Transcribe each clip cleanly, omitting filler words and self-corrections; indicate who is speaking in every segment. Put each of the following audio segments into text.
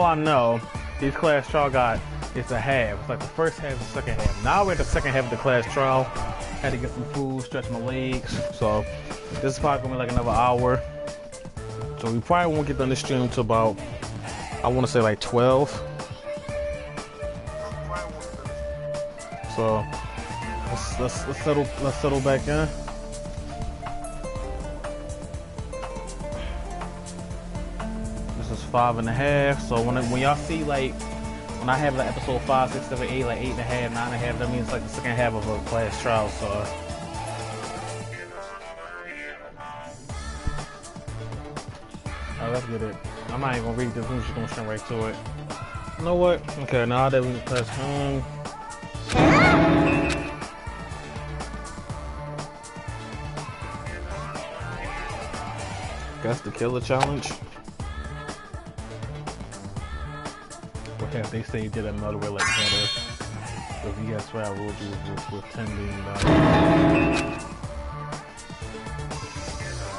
Speaker 1: I know these class trial got it's a half. It's like the first half and the second half. Now we're at the second half of the class trial. Had to get some food, stretch my legs. So this is probably gonna be like another hour. So we probably won't get done this stream until about I want to say like 12. So let's settle back in. This is 5.5. So when y'all see like when I have like episode 5, 6, 7, 8, like 8.5, 9.5, that means like the second half of a class trial. So let's get it. I'm not even gonna read this. I'm just gonna jump right to it. You know what? Okay, now that we press home. That's the killer challenge. What have they say did another way like better? If you guys swear I will do with $10 million.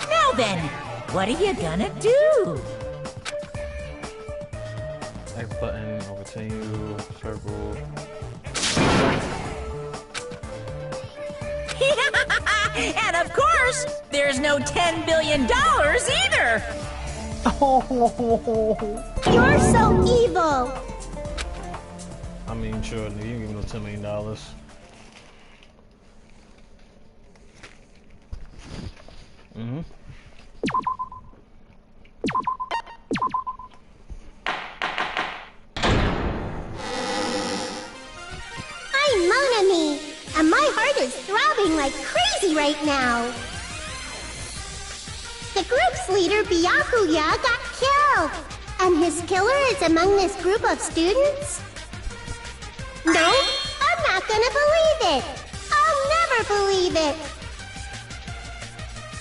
Speaker 2: Now then, what are you gonna do?
Speaker 1: X button, I'll continue, circle.
Speaker 2: And of course, there's no $10 billion either!
Speaker 3: You're so evil!
Speaker 1: I mean, sure, you give me no $10 million. Mm-hmm.
Speaker 3: I'm Mon Ami, and my heart is throbbing like crazy right now. The group's leader, Byakuya, got killed, and his killer is among this group of students? No, I'm not gonna believe it. I'll never believe it.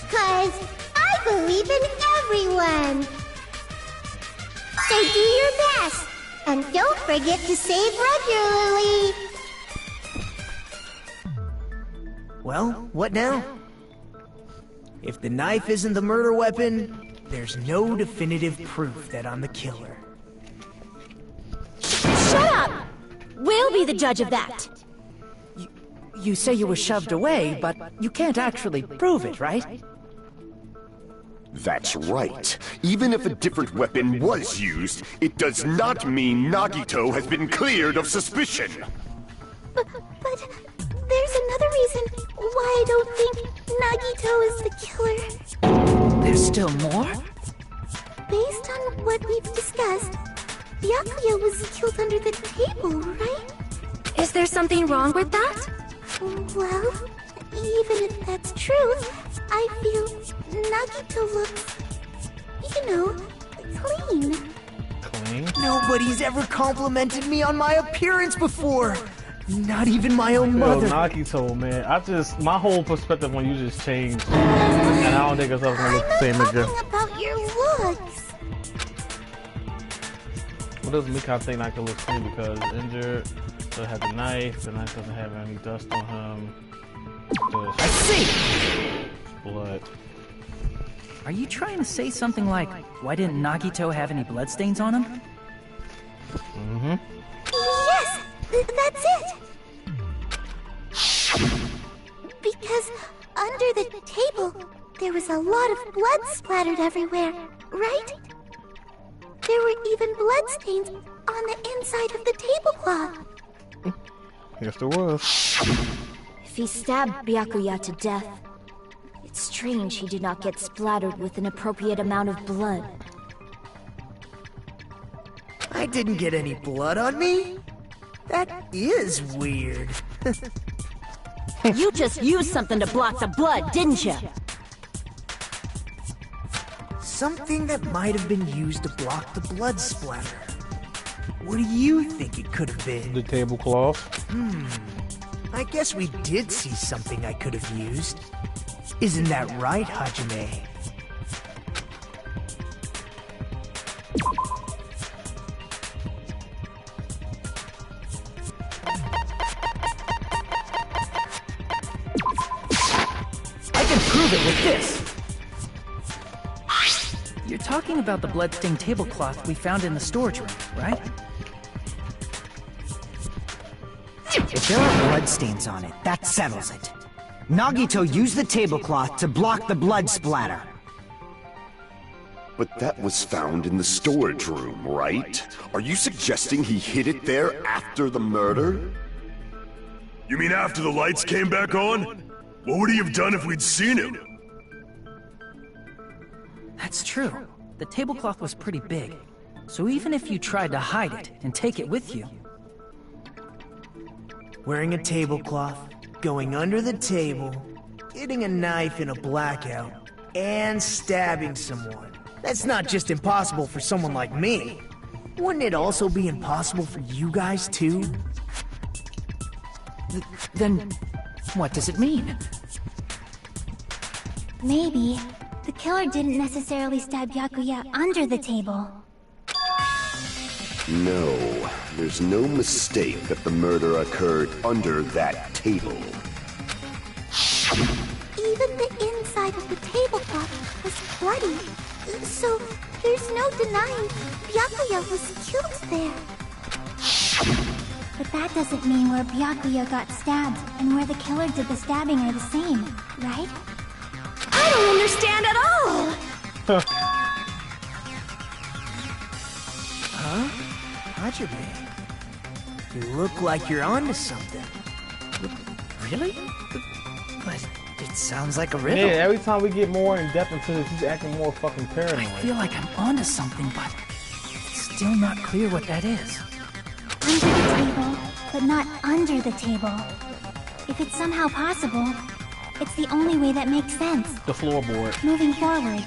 Speaker 3: 'Cause I believe in everyone. So do your best, and don't forget to save regularly.
Speaker 4: Well, what now? If the knife isn't the murder weapon, there's no definitive proof that I'm the killer.
Speaker 5: Shut up! We'll be the judge of that.
Speaker 6: You say you were shoved away, but you can't actually prove it, right?
Speaker 7: That's right. Even if a different weapon was used, it does not mean Nagito has been cleared of suspicion.
Speaker 3: But there's another reason why I don't think Nagito is the killer.
Speaker 6: There's still more?
Speaker 3: Based on what we've discussed, Byakuya was killed under the table, right?
Speaker 5: Is there something wrong with that?
Speaker 3: Well, even if that's true, I feel Nagito looks, clean.
Speaker 1: Clean?
Speaker 4: Nobody's ever complimented me on my appearance before. Not even my own mother.
Speaker 1: Yo, Nagito, man, my whole perspective on you just changed, and I don't think it's ever gonna look the same again.
Speaker 3: I'm not talking about your looks.
Speaker 1: What does me kind of think Nagito looks clean because injured, still had the knife doesn't have any dust on him.
Speaker 6: I see!
Speaker 1: Blood.
Speaker 6: Are you trying to say something like, why didn't Nagito have any bloodstains on him?
Speaker 1: Mm-hmm.
Speaker 3: Yes, that's it. Because under the table, there was a lot of blood splattered everywhere, right? There were even bloodstains on the inside of the tablecloth.
Speaker 1: Yes, there was.
Speaker 5: If he stabbed Byakuya to death, it's strange he did not get splattered with an appropriate amount of blood.
Speaker 4: I didn't get any blood on me? That is weird.
Speaker 5: You just used something to block the blood, didn't you?
Speaker 4: Something that might have been used to block the blood splatter. What do you think it could have been?
Speaker 1: The tablecloth.
Speaker 4: I guess we did see something I could have used. Isn't that right, Hajime?
Speaker 6: I can prove it with this! You're talking about the bloodstained tablecloth we found in the storage room, right?
Speaker 4: If there are bloodstains on it, that settles it. Nagito used the tablecloth to block the blood splatter.
Speaker 7: But that was found in the storage room, right? Are you suggesting he hid it there after the murder?
Speaker 8: You mean after the lights came back on? What would he have done if we'd seen him?
Speaker 6: That's true. The tablecloth was pretty big. So even if you tried to hide it and take it with you...
Speaker 4: Wearing a tablecloth, going under the table, getting a knife in a blackout, and stabbing someone. That's not just impossible for someone like me. Wouldn't it also be impossible for you guys too?
Speaker 6: Then, what does it mean?
Speaker 3: Maybe the killer didn't necessarily stab Byakuya under the table.
Speaker 7: No, there's no mistake that the murder occurred under that table.
Speaker 3: Even the inside of the tablecloth was bloody. So there's no denying Byakuya was killed there. But that doesn't mean where Byakuya got stabbed and where the killer did the stabbing are the same, right? I don't understand at all!
Speaker 4: Huh? Hajime, you look like you're onto something.
Speaker 6: Really? But it sounds like a riddle.
Speaker 1: Yeah, every time we get more in depth into this, he's acting more fucking paranoid.
Speaker 6: I feel like I'm onto something, but it's still not clear what that is.
Speaker 3: Under the table, but not under the table. If it's somehow possible, it's the only way that makes sense.
Speaker 1: The floorboard.
Speaker 3: Moving forward,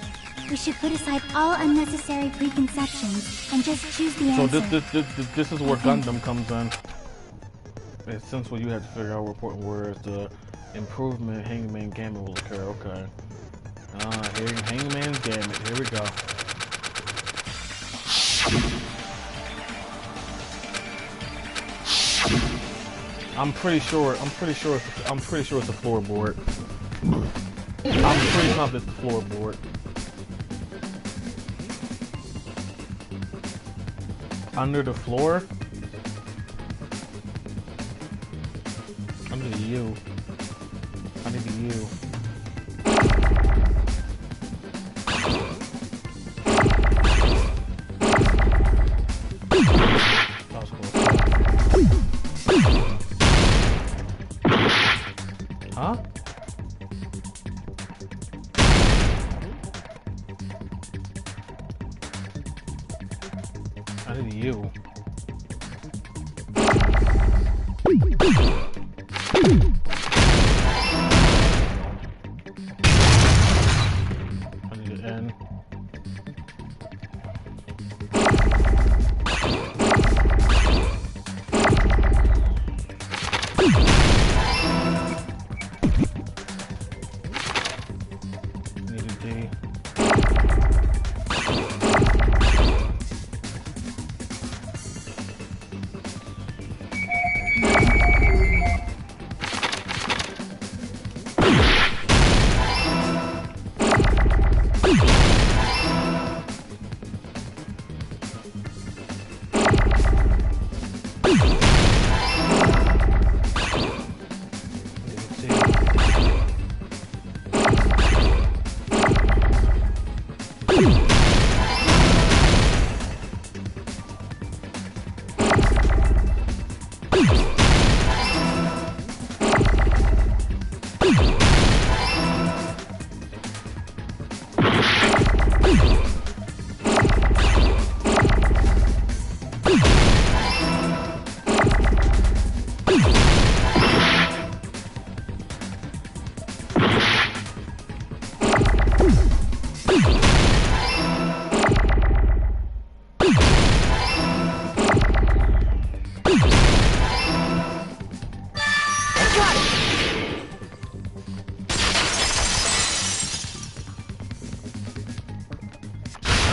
Speaker 3: we should put aside all unnecessary preconceptions and just choose the
Speaker 1: So
Speaker 3: answer.
Speaker 1: this is where Gundam comes in. It's since where you have to figure out what important words the improvement Hangman Gamut will occur. Okay. Here Hangman's Gamut. Here we go. I'm pretty sure it's the floorboard. I'm pretty confident it's the floorboard. Under the floor? Under the U. Under the U. That was close. Huh? Under the U. Under the N. Need a D.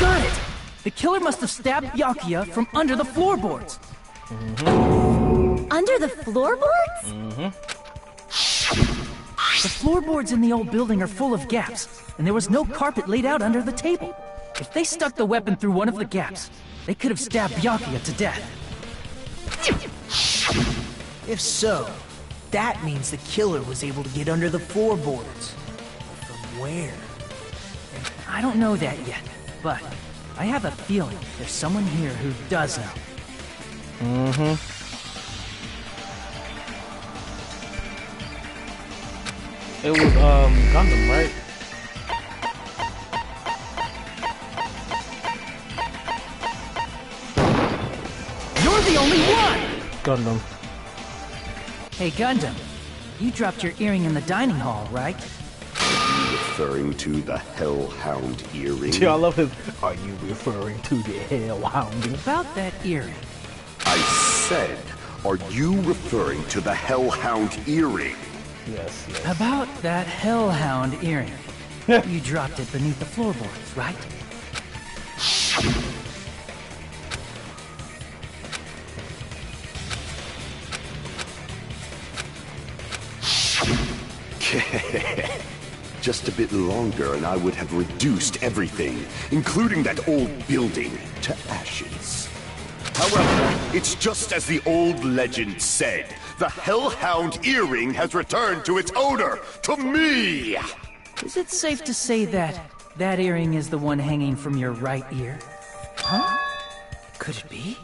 Speaker 6: Got it! The killer must have stabbed Byakuya from under the floorboards.
Speaker 5: Under the floorboards?
Speaker 6: The floorboards in the old building are full of gaps, and there was no carpet laid out under the table. If they stuck the weapon through one of the gaps, they could have stabbed Byakuya to death.
Speaker 4: If so, that means the killer was able to get under the floorboards. From where?
Speaker 6: I don't know that yet, but I have a feeling there's someone here who does know.
Speaker 1: It was Gundam, right?
Speaker 6: You're the only one!
Speaker 1: Gundam.
Speaker 6: Hey, Gundam. You dropped your earring in the dining hall, right?
Speaker 7: Referring to the Hellhound earring?
Speaker 1: Yeah, I love his. Are you referring to the Hellhound?
Speaker 6: About that earring.
Speaker 7: I said, are you referring to the Hellhound earring?
Speaker 1: Yes, yes.
Speaker 6: About that Hellhound earring. You dropped it beneath the floorboards, right?
Speaker 7: Just a bit longer and I would have reduced everything, including that old building, to ashes. However, it's just as the old legend said. The Hellhound earring has returned to its owner, to me!
Speaker 6: Is it safe to say that that earring is the one hanging from your right ear? Huh? Could it be?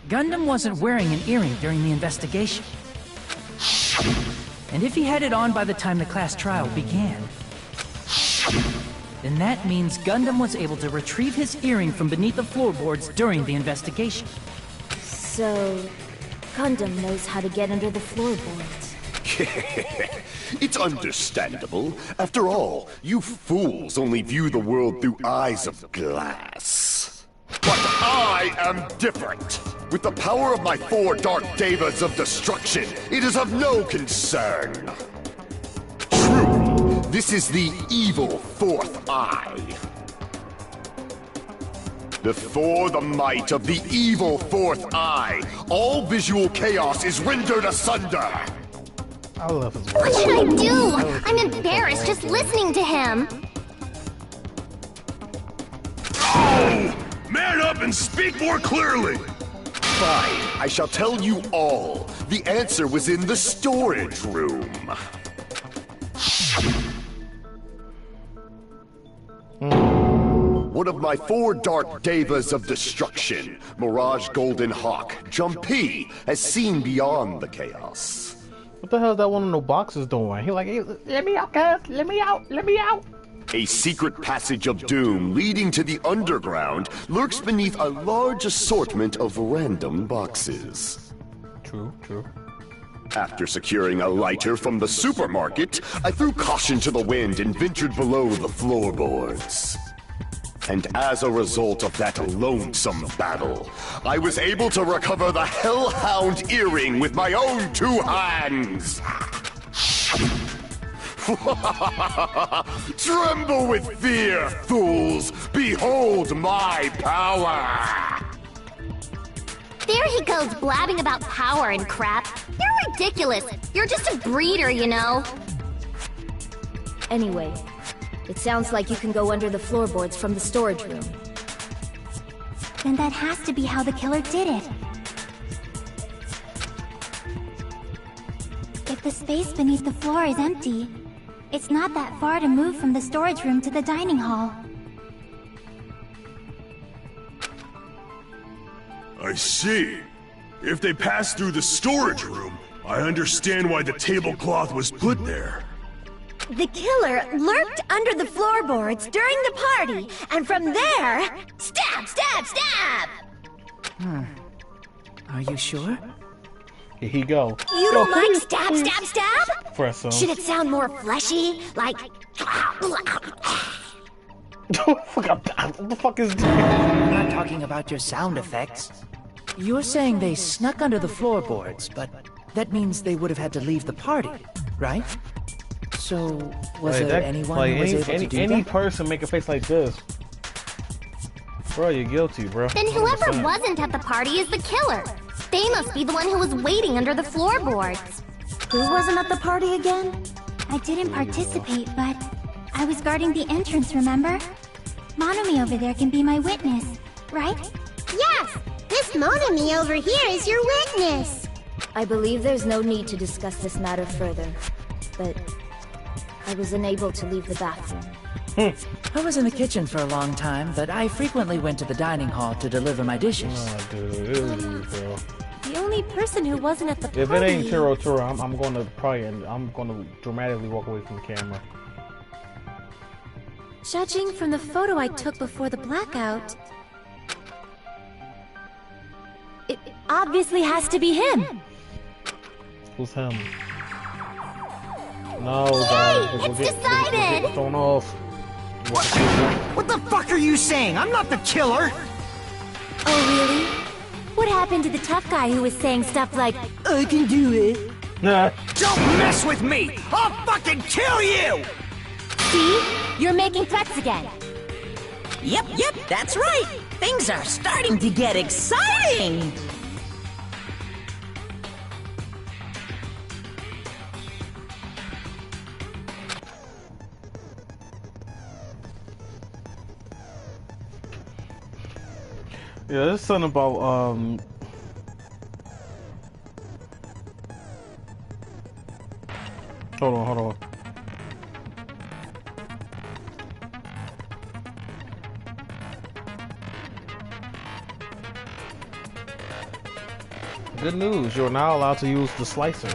Speaker 6: Gundam wasn't wearing an earring during the investigation. And if he had it on by the time the class trial began, then that means Gundam was able to retrieve his earring from beneath the floorboards during the investigation.
Speaker 5: So, Gundam knows how to get under the floorboards.
Speaker 7: It's understandable. After all, you fools only view the world through eyes of glass. But I am different. With the power of my 4 Dark Devas of Destruction, it is of no concern. Truly, this is the evil 4th eye. Before the might of the evil 4th eye, all visual chaos is rendered asunder.
Speaker 1: I love his
Speaker 3: What
Speaker 1: voice.
Speaker 3: should I do? I'm embarrassed just listening to him.
Speaker 8: Oh! Man up and speak more clearly!
Speaker 7: Fine, I shall tell you all. The answer was in the storage room. One of my 4 Dark Devas of Destruction, Mirage Golden Hawk, Jumpy, has seen beyond the chaos.
Speaker 1: What the hell is that one of those boxes doing? He like, hey, let me out, guys. Let me out. Let me out.
Speaker 7: A secret passage of doom leading to the underground lurks beneath a large assortment of random boxes.
Speaker 1: True, true.
Speaker 7: After securing a lighter from the supermarket, I threw caution to the wind and ventured below the floorboards. And as a result of that lonesome battle, I was able to recover the Hellhound earring with my own 2 hands! Tremble with fear, fools! Behold my power!
Speaker 3: There he goes blabbing about power and crap. You're ridiculous. You're just a breeder, you know.
Speaker 5: Anyway, it sounds like you can go under the floorboards from the storage room.
Speaker 3: Then that has to be how the killer did it. If the space beneath the floor is empty, it's not that far to move from the storage room to the dining hall.
Speaker 8: I see. If they passed through the storage room, I understand why the tablecloth was put there.
Speaker 3: The killer lurked under the floorboards during the party, and from there, stab, stab, stab!
Speaker 6: Are you sure?
Speaker 1: Here he go.
Speaker 3: You don't like stab, stab, stab?
Speaker 1: Press him.
Speaker 3: Should it sound more fleshy? Like...
Speaker 1: What the fuck is this?
Speaker 4: I'm not talking about your sound effects.
Speaker 6: You're saying they snuck under the floorboards, but that means they would have had to leave the party, right? So, was there anyone who was able to do
Speaker 1: any
Speaker 6: that?
Speaker 1: person make a face like this? Bro, you're guilty, bro.
Speaker 3: Then whoever
Speaker 1: 100%.
Speaker 3: wasn't at the party is the killer. They must be the one who was waiting under the floorboards.
Speaker 5: Who wasn't at the party again?
Speaker 3: I didn't participate, but I was guarding the entrance, remember? Monomi over there can be my witness, right? Yes! This Monomi over here is your witness!
Speaker 5: I believe there's no need to discuss this matter further, but I was unable to leave the bathroom.
Speaker 6: I was in the kitchen for a long time, but I frequently went to the dining hall to deliver my dishes.
Speaker 1: Oh, dude, it was you, bro.
Speaker 5: The only person who wasn't at the party...
Speaker 1: If it ain't Turo, I'm going to probably, I'm going to dramatically walk away from the camera.
Speaker 5: Judging from the photo I took before the blackout... It obviously has to be him!
Speaker 1: Who's him? No, guys.
Speaker 3: It's decided!
Speaker 1: Get thrown off.
Speaker 4: What the fuck are you saying? I'm not the killer!
Speaker 5: Oh, really? What happened to the tough guy who was saying stuff like,
Speaker 4: I can do it.
Speaker 1: Nah.
Speaker 4: Don't mess with me! I'll fucking kill you!
Speaker 5: see? You're making threats again.
Speaker 2: Yep, that's right. Things are starting to get exciting.
Speaker 1: Yeah, there's something about hold on. Good news, you're now allowed to use the slicer.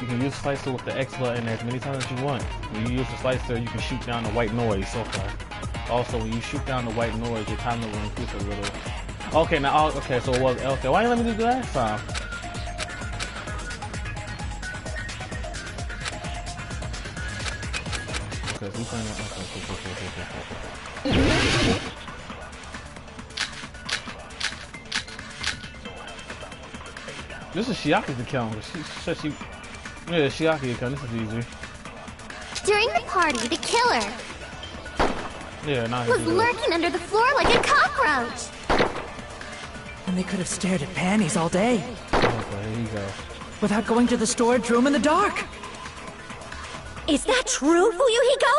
Speaker 1: You can use the slicer with the X button as many times as you want. When you use the slicer, you can shoot down the white noise. Okay. Also, when you shoot down the white noise, your timer will increase a little. Okay, now, okay, so it was, okay, why didn't you let me do that last time? Okay, so you playing that, okay. This is Chiaki's account, she said she, yeah, Chiaki account, this is easy.
Speaker 3: During the party, the killer was lurking under the floor like a cockroach.
Speaker 6: And they could have stared at panties all day.
Speaker 1: Okay, here you go.
Speaker 6: Without going to the storage room in the dark.
Speaker 5: Is that true, Fuyuhiko?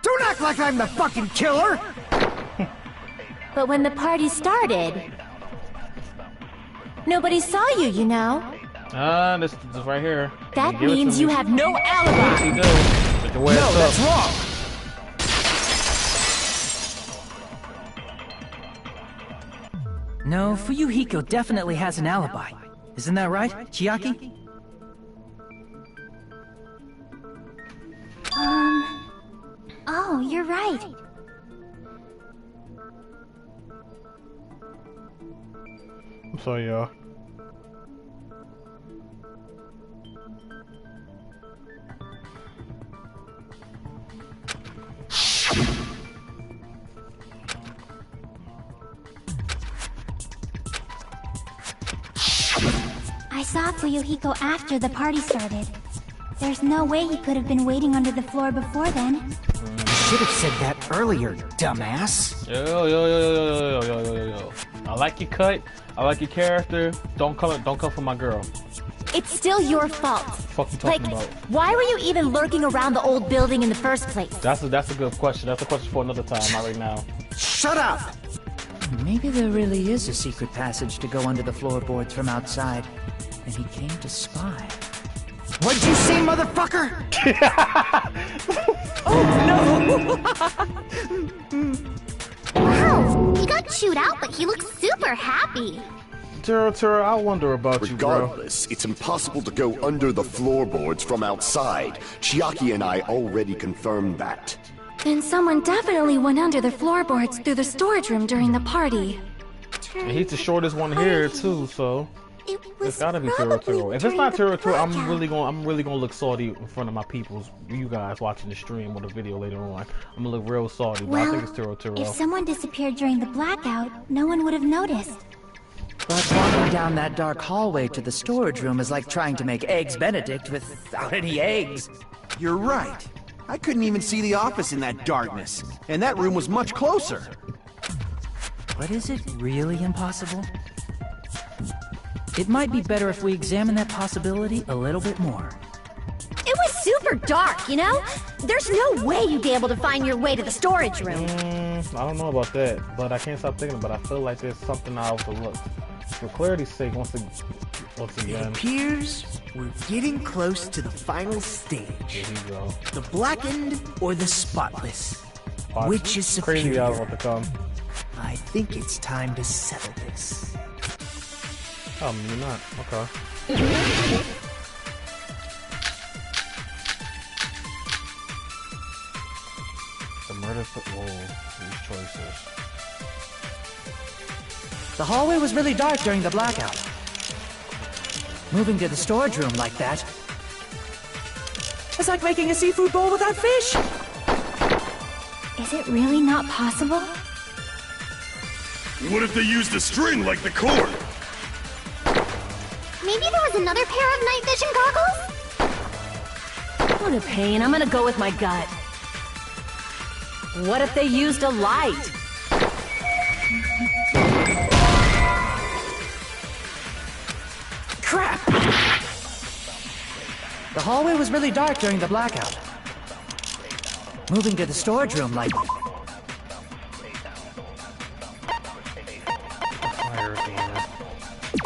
Speaker 4: Don't act like I'm the fucking killer!
Speaker 5: But when the party started, nobody saw you, you know.
Speaker 1: This right here.
Speaker 5: That means you have no alibi.
Speaker 1: Yes, you do.
Speaker 4: No, that's wrong.
Speaker 6: No, Fuyuhiko definitely has an alibi. Isn't that right, Chiaki?
Speaker 3: Oh, you're right.
Speaker 1: I'm sorry, y'all.
Speaker 3: I saw Fuyuhiko after the party started. There's no way he could have been waiting under the floor before then.
Speaker 4: You should have said that earlier, dumbass.
Speaker 1: Yo. I like your cut. I like your character. Don't come for my girl.
Speaker 5: It's still your fault.
Speaker 1: Fuck you talking about?
Speaker 5: Why were you even lurking around the old building in the first place?
Speaker 1: That's a good question. That's a question for another time, not right now.
Speaker 4: Shut up!
Speaker 6: Maybe there really is a secret passage to go under the floorboards from outside, and he came to spy.
Speaker 4: What'd you say, motherfucker?
Speaker 3: Wow, he got chewed out, but he looks super happy.
Speaker 1: Turo, I wonder about you, bro.
Speaker 7: Regardless, it's impossible to go under the floorboards from outside. Chiaki and I already confirmed that.
Speaker 5: Then someone definitely went under the floorboards through the storage room during the party.
Speaker 1: And he's the shortest one here too, so it's gotta be Turo. If it's not Turo, I'm really gonna look salty in front of my peoples, you guys watching the stream or the video later on. I'm gonna look real salty, but I think it's Turo.
Speaker 3: If someone disappeared during the blackout, no one would have noticed.
Speaker 6: But walking down that dark hallway to the storage room is like trying to make Eggs Benedict without any eggs.
Speaker 9: You're right. I couldn't even see the office in that darkness, and that room was much closer.
Speaker 6: But is it really impossible? It might be better if we examine that possibility a little bit more.
Speaker 5: It was super dark, you know?
Speaker 3: There's no way you'd be able to find your way to the storage room.
Speaker 1: I don't know about that, but I can't stop thinking about it. I feel like there's something I overlooked. For clarity's sake, once again.
Speaker 4: It appears we're getting close to the final stage.
Speaker 1: Here you go.
Speaker 4: The blackened or the spotless? Which is superior?
Speaker 1: Crazy hours about to come.
Speaker 4: I think it's time to settle this.
Speaker 1: Oh, you're not. Okay. The murder for these choices.
Speaker 6: The hallway was really dark during the blackout. Moving to the storage room like that. It's like making a seafood bowl without fish.
Speaker 5: Is it really not possible?
Speaker 8: What if they used a string like the cord?
Speaker 3: Maybe there was another pair of night vision goggles?
Speaker 2: What a pain. I'm gonna go with my gut. What if they used a light?
Speaker 6: Crap! The hallway was really dark during the blackout. Moving to the storage room like...
Speaker 1: Fire again. The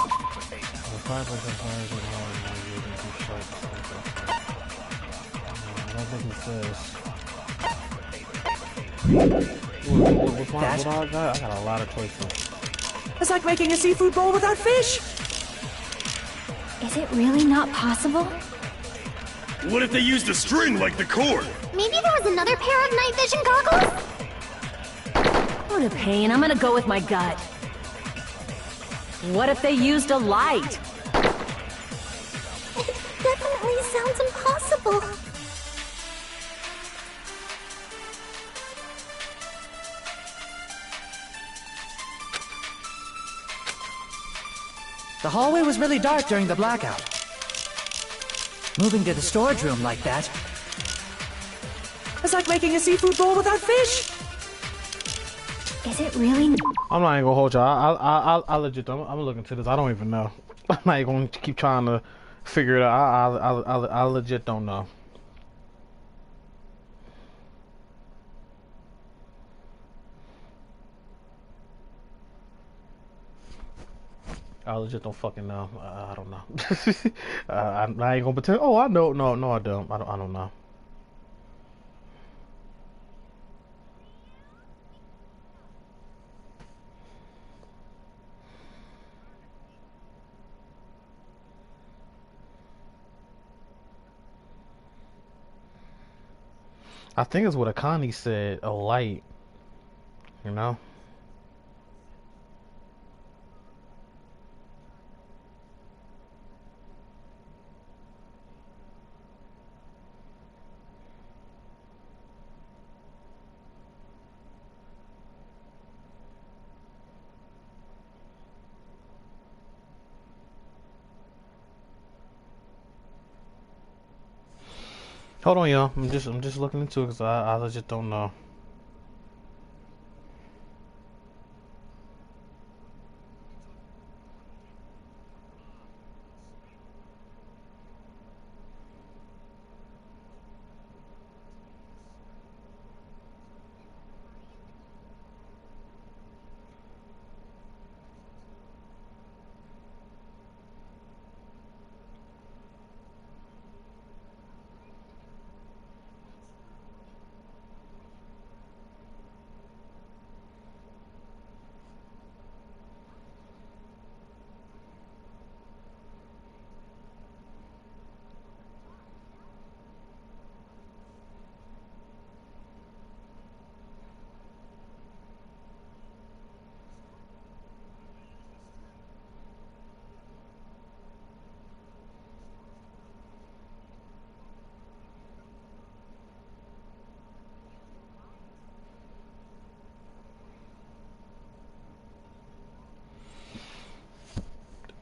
Speaker 1: fireplace on fire is hard now using two sharp. I don't think it says. What I got? I got a lot of choices.
Speaker 6: It's like making a seafood bowl without fish.
Speaker 5: Is it really not possible?
Speaker 8: What if they used a string like the cord?
Speaker 3: Maybe there was another pair of night vision goggles?
Speaker 2: What a pain. I'm gonna go with my gut. What if they used a light?
Speaker 3: It definitely sounds impossible.
Speaker 6: The hallway was really dark during the blackout. Moving to the storage room like that. It's like making a seafood bowl without fish.
Speaker 5: Is it really?
Speaker 1: I'm not even gonna hold y'all. I legit. I'm looking into this. I don't even know. I'm not even gonna keep trying to figure it out. I legit don't know. I legit don't fucking know. I don't know. I ain't gonna pretend. Oh, I know. No, I don't. I don't know. I think it's what Akane said. A light. You know. Hold on, y'all. I'm just looking into it because I legit don't know.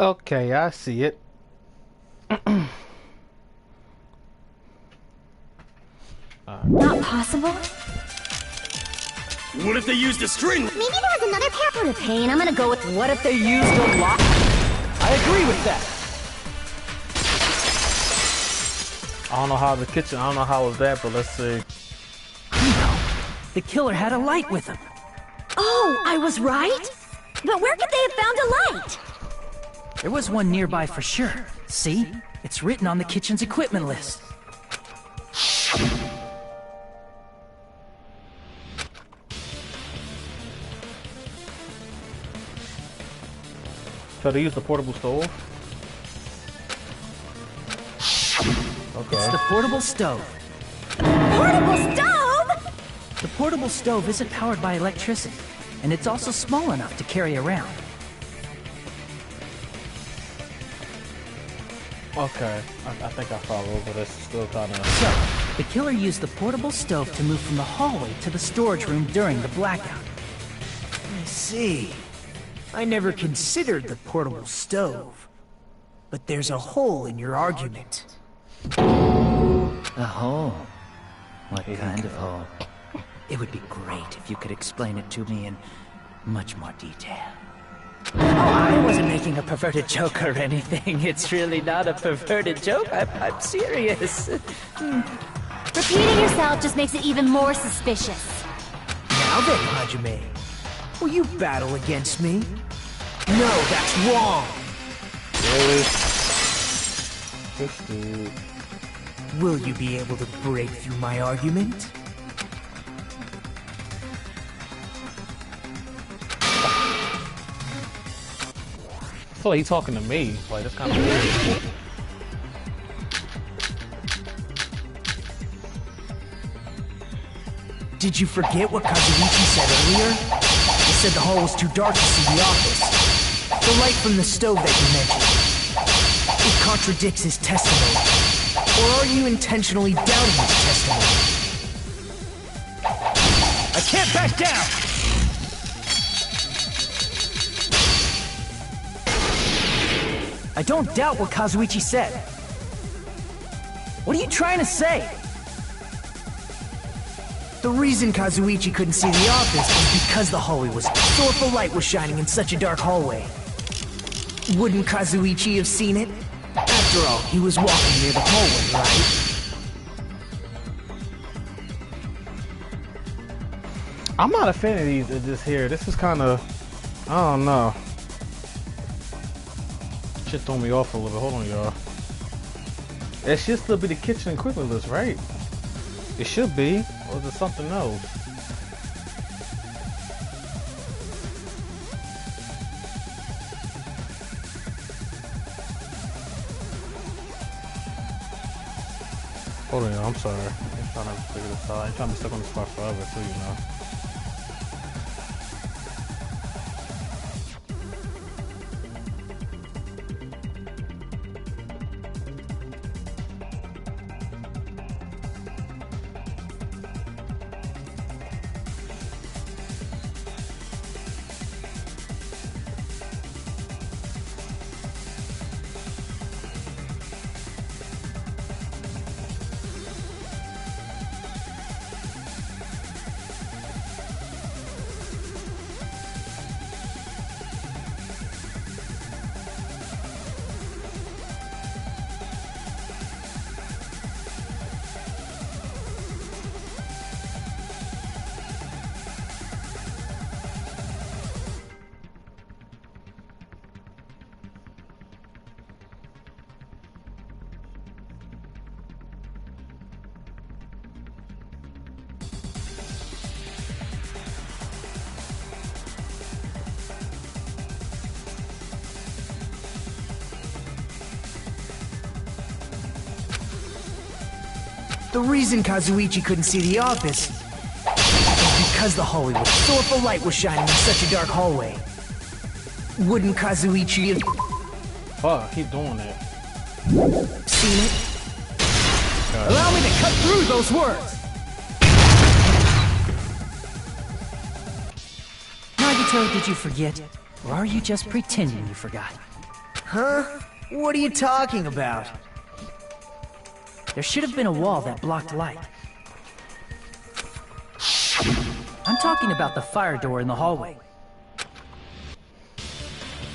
Speaker 1: Okay, I see it.
Speaker 5: Not possible?
Speaker 8: What if they used a string?
Speaker 3: Maybe there was another pair.
Speaker 2: What a pain. I'm gonna go with what if they used a lock?
Speaker 6: I agree with that.
Speaker 1: I don't know how the kitchen, I don't know how it was that, but let's see.
Speaker 6: The killer had a light with him.
Speaker 5: Oh, I was right? But where could they have found a light?
Speaker 6: There was one nearby for sure. See? It's written on the kitchen's equipment list.
Speaker 1: So they use the portable stove? Okay.
Speaker 6: It's the portable stove.
Speaker 5: Portable stove?
Speaker 6: The portable stove isn't powered by electricity, and it's also small enough to carry around.
Speaker 1: Okay, I think I follow, but it's still kind of...
Speaker 6: So, the killer used the portable stove to move from the hallway to the storage room during the blackout.
Speaker 4: I see. I never considered the portable stove. But there's a hole in your argument.
Speaker 6: A hole? What kind of hole? It would be great if you could explain it to me in much more detail. Oh, I wasn't making a perverted joke or anything. It's really not a perverted joke. I'm serious.
Speaker 5: Repeating yourself just makes it even more suspicious.
Speaker 4: Now then, Hajime, will you battle against me? No, that's wrong!
Speaker 1: Really? This dude...
Speaker 4: Will you be able to break through my argument?
Speaker 1: I feel like he's talking to me. Like, that's kind of weird.
Speaker 4: Did you forget what Kazuichi said earlier? He said the hall was too dark to see the office. The light from the stove that you mentioned. It contradicts his testimony. Or are you intentionally doubting his testimony?
Speaker 6: I can't back down! I don't doubt what Kazuichi said. What are you trying to say?
Speaker 4: The reason Kazuichi couldn't see the office was because the hallway was powerful light was shining in such a dark hallway. Wouldn't Kazuichi have seen it? After all, he was walking near the hallway, right?
Speaker 1: I'm not a fan of these this here. This is kind of... I don't know. Shit throw me off a little bit. Hold on, y'all. It should still be the kitchen equipment list, right? It should be. Or is it something else? Hold on, y'all. I'm sorry. I'm trying to figure this out. I'm trying to be stuck on the spot forever, too, you know.
Speaker 4: The reason Kazuichi couldn't see the office was because the hallway was powerful light was shining in such a dark hallway. Wouldn't Kazuichi have...
Speaker 1: Fuck, keep doing that.
Speaker 4: seen it?
Speaker 6: Allow me to cut through those words! Nagito, did you forget? Or are you just pretending you forgot?
Speaker 4: Huh? What are you talking about?
Speaker 6: There should have been a wall that blocked light. I'm talking about the fire door in the hallway.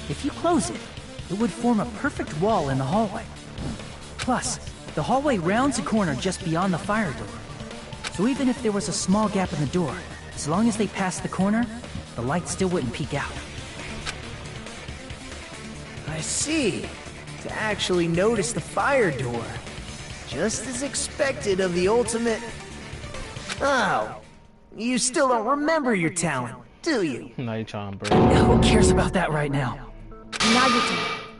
Speaker 6: If you close it, it would form a perfect wall in the hallway. Plus, The hallway rounds a corner just beyond the fire door. So even if there was a small gap in the door, as long as they passed the corner, the light still wouldn't peek out.
Speaker 4: I see. To actually notice the fire door. Just as expected of the ultimate... Oh, you still don't remember your talent, do you?
Speaker 1: Now you're trying to break.
Speaker 6: Who cares about that right now?
Speaker 5: Nagito,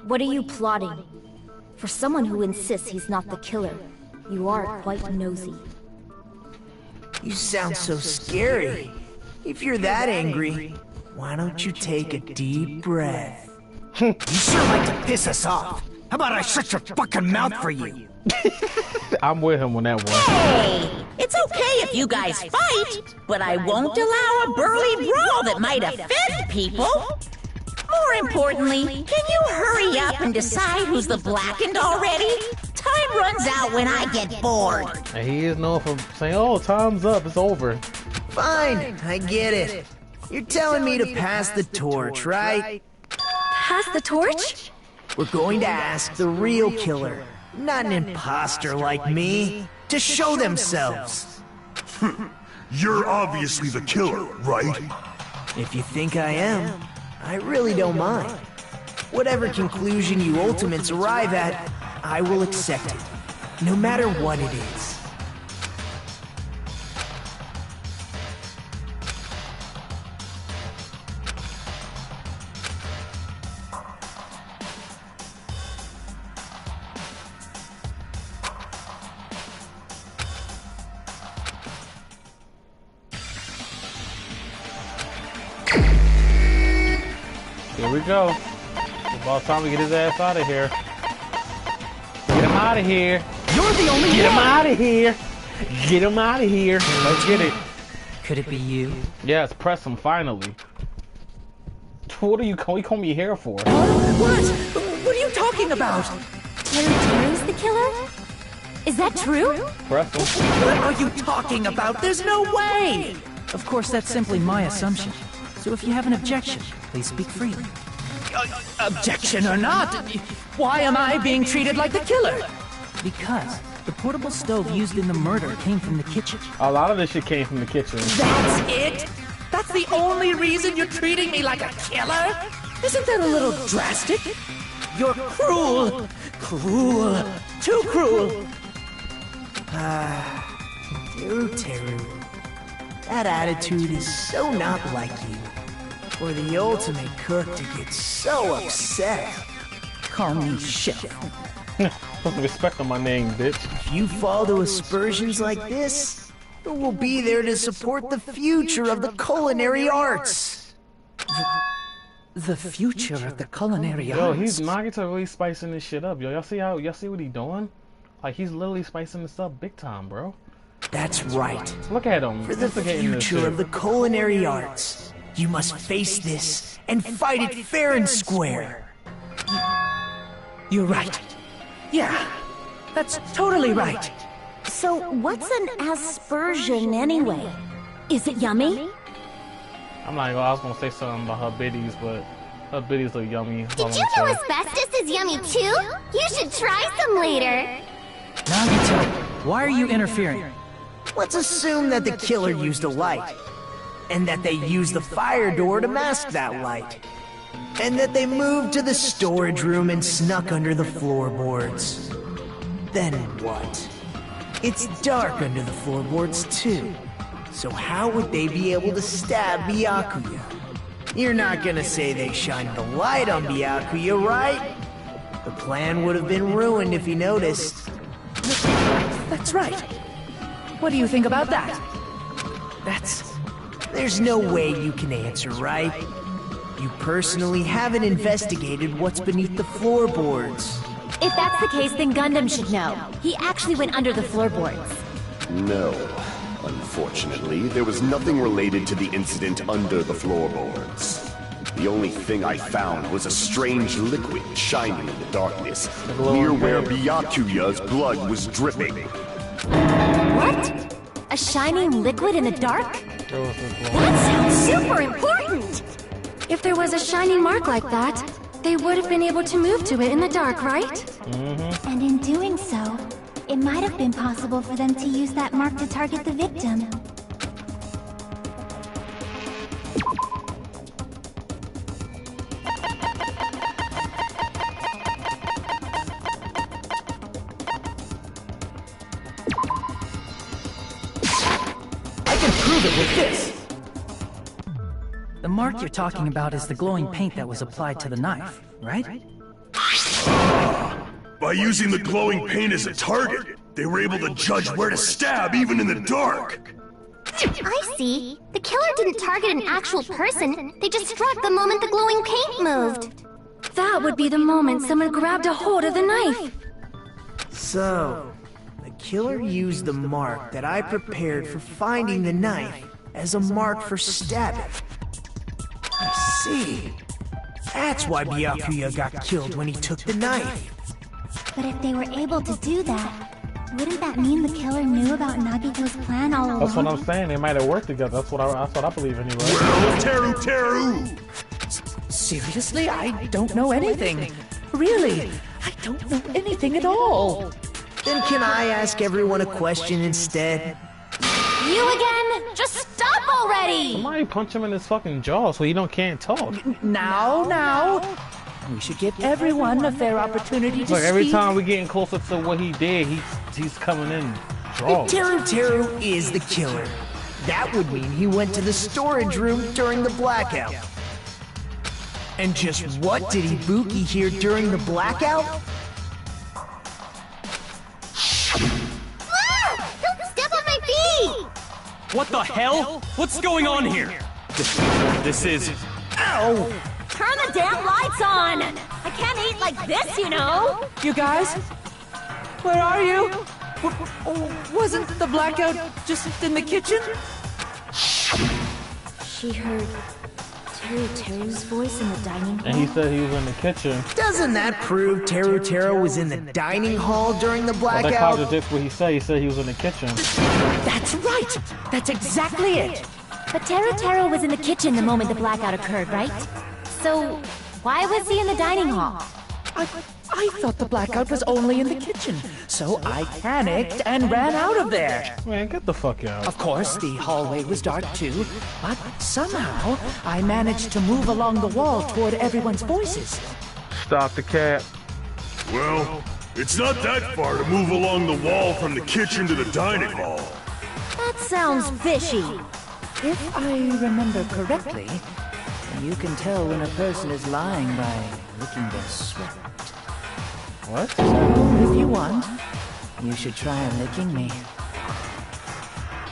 Speaker 5: what are you plotting? For someone who insists he's not the killer, you are quite nosy.
Speaker 4: You sound so scary. If you're that angry, why don't you take a deep breath? You sure like to piss us off. How about I shut your fucking mouth for you?
Speaker 1: I'm with him on that one.
Speaker 2: Hey, it's okay if you guys fight, but I won't allow a burly brawl that might offend people. More importantly, can you hurry up and decide who's the blackened already? Time runs out when I get bored.
Speaker 1: And he is known for saying, oh, time's up, it's over.
Speaker 4: Fine, I get it. You're telling me to pass the torch, right?
Speaker 5: Pass the torch?
Speaker 4: We're going to ask the real killer, not an imposter like me, to show themselves.
Speaker 8: You're obviously the killer, right?
Speaker 4: If you think I am, I really don't mind. Whatever conclusion you ultimates arrive at, I will accept it, no matter what it is.
Speaker 1: Here we go. It's about time to get his ass out of here. Get him out of here.
Speaker 6: You're the only
Speaker 1: Get him out of here. Get him out of here. Let's get it.
Speaker 6: Could it be you?
Speaker 1: Yes, press him finally. What are you combing your hair for?
Speaker 6: What? What are you talking about?
Speaker 5: Terry's the killer? Is that true?
Speaker 1: Press him.
Speaker 6: What are you talking about? There's no way! Of course, that's simply my assumption. So if you have an objection, please speak freely. Objection or not, why am I being treated like the killer? Because the portable stove used in the murder came from the kitchen.
Speaker 1: A lot of this shit came from the kitchen.
Speaker 6: That's it? That's the only reason you're treating me like a killer? Isn't that a little drastic? You're cruel. Cruel. Too cruel.
Speaker 4: Teru. That attitude is so not like you. For the ultimate cook to get so upset.
Speaker 6: Call me chef.
Speaker 1: Put some respect on my name, bitch.
Speaker 4: If you fall to aspersions like this, who will be there to support the future of the culinary arts?
Speaker 6: The future of the culinary
Speaker 1: Yo,
Speaker 6: arts.
Speaker 1: he's Nagito really spicing this shit up, yo. Y'all see what he doing? Like, he's literally spicing this up big time, bro.
Speaker 4: That's right.
Speaker 1: Look at him.
Speaker 4: For the
Speaker 1: instigating this
Speaker 4: future
Speaker 1: shit.
Speaker 4: of the culinary arts, you must face this and fight it fair and square.
Speaker 6: You're right. Yeah, that's totally right.
Speaker 5: So, what's an aspersion anyway? Is it yummy?
Speaker 1: I'm like, well, I was gonna say something about her biddies, but her biddies look yummy.
Speaker 3: Did you know asbestos is yummy too? You should try some later.
Speaker 6: Nagito, why are you interfering?
Speaker 4: Let's assume that the killer used a light, and that they used the fire door to mask that light, and that they moved to the storage room and snuck under the floorboards. Then what? It's dark under the floorboards too, so how would they be able to stab Byakuya? You're not gonna say they shined the light on Byakuya, right? The plan would have been ruined if he noticed.
Speaker 6: That's right. What do you think about that?
Speaker 4: There's no way you can answer, right? You personally haven't investigated what's beneath the floorboards.
Speaker 5: If that's the case, then Gundam should know. He actually went under the floorboards.
Speaker 7: No. Unfortunately, there was nothing related to the incident under the floorboards. The only thing I found was a strange liquid shining in the darkness, near where Byakuya's blood was dripping.
Speaker 5: What? A shining liquid in the dark? That sounds super important!
Speaker 10: If there was a shining mark like that, they would have been able to move to it in the dark, right?
Speaker 5: And in doing so, it might have been possible for them to use that mark to target the victim.
Speaker 6: I can prove it with this! The mark you're talking about is the glowing paint that was applied to the knife, right?
Speaker 8: By using the glowing paint as a target, they were able to judge where to stab even in the dark.
Speaker 3: I see. The killer didn't target an actual person. They just struck the moment the glowing paint moved.
Speaker 10: That would be the moment someone grabbed a hold of the knife.
Speaker 4: So, the killer used the mark that I prepared for finding the knife as a mark for stabbing. I see. That's why Byakuya got killed when he took the knife.
Speaker 5: But if they were able to do that, wouldn't that mean the killer knew about Nagito's plan all along?
Speaker 1: That's what I'm saying. They might have worked together. That's what I believe anyway.
Speaker 8: Well, Teru!
Speaker 6: Seriously? I don't know anything. Really? I don't know anything at all.
Speaker 4: Then can I ask everyone a question instead?
Speaker 10: You again? Just stop already!
Speaker 1: Somebody punch him in his fucking jaw so he can't talk.
Speaker 6: Now. We should give everyone a fair opportunity to
Speaker 1: Look, every
Speaker 6: speak.
Speaker 1: time we're getting closer to what he did, he's coming in strong.
Speaker 4: Teru is the killer. That would mean he went to the storage room during the blackout. And just what did Ibuki hear during the blackout?
Speaker 3: Ah! Don't step on my feet!
Speaker 11: What the hell? What's going on here? This is...
Speaker 4: Ow!
Speaker 10: Turn the damn lights on! I can't eat like this, you know!
Speaker 6: You guys? Where are you? Wasn't the blackout just in the kitchen?
Speaker 5: She heard Teru's voice in the dining hall.
Speaker 1: And he said he was in the kitchen.
Speaker 4: Doesn't that prove Teru was in the dining hall during the
Speaker 1: But that
Speaker 4: blackout?
Speaker 1: contradicts what he said. He said he was in the kitchen.
Speaker 6: That's right! That's exactly it!
Speaker 5: But Teru was in the kitchen the moment the blackout occurred, right? So, why was he in the dining hall?
Speaker 6: I thought the blackout was only in the kitchen, so I panicked and ran out of there.
Speaker 1: Man, get the fuck out.
Speaker 6: Of course, the hallway was dark too, but somehow I managed to move along the wall toward everyone's voices.
Speaker 1: Stop the cat.
Speaker 8: Well, it's not that far to move along the wall from the kitchen to the dining hall.
Speaker 10: That sounds fishy.
Speaker 6: If I remember correctly, you can tell when a person is lying by licking their sweat.
Speaker 1: What?
Speaker 6: So, if you want, you should try licking me.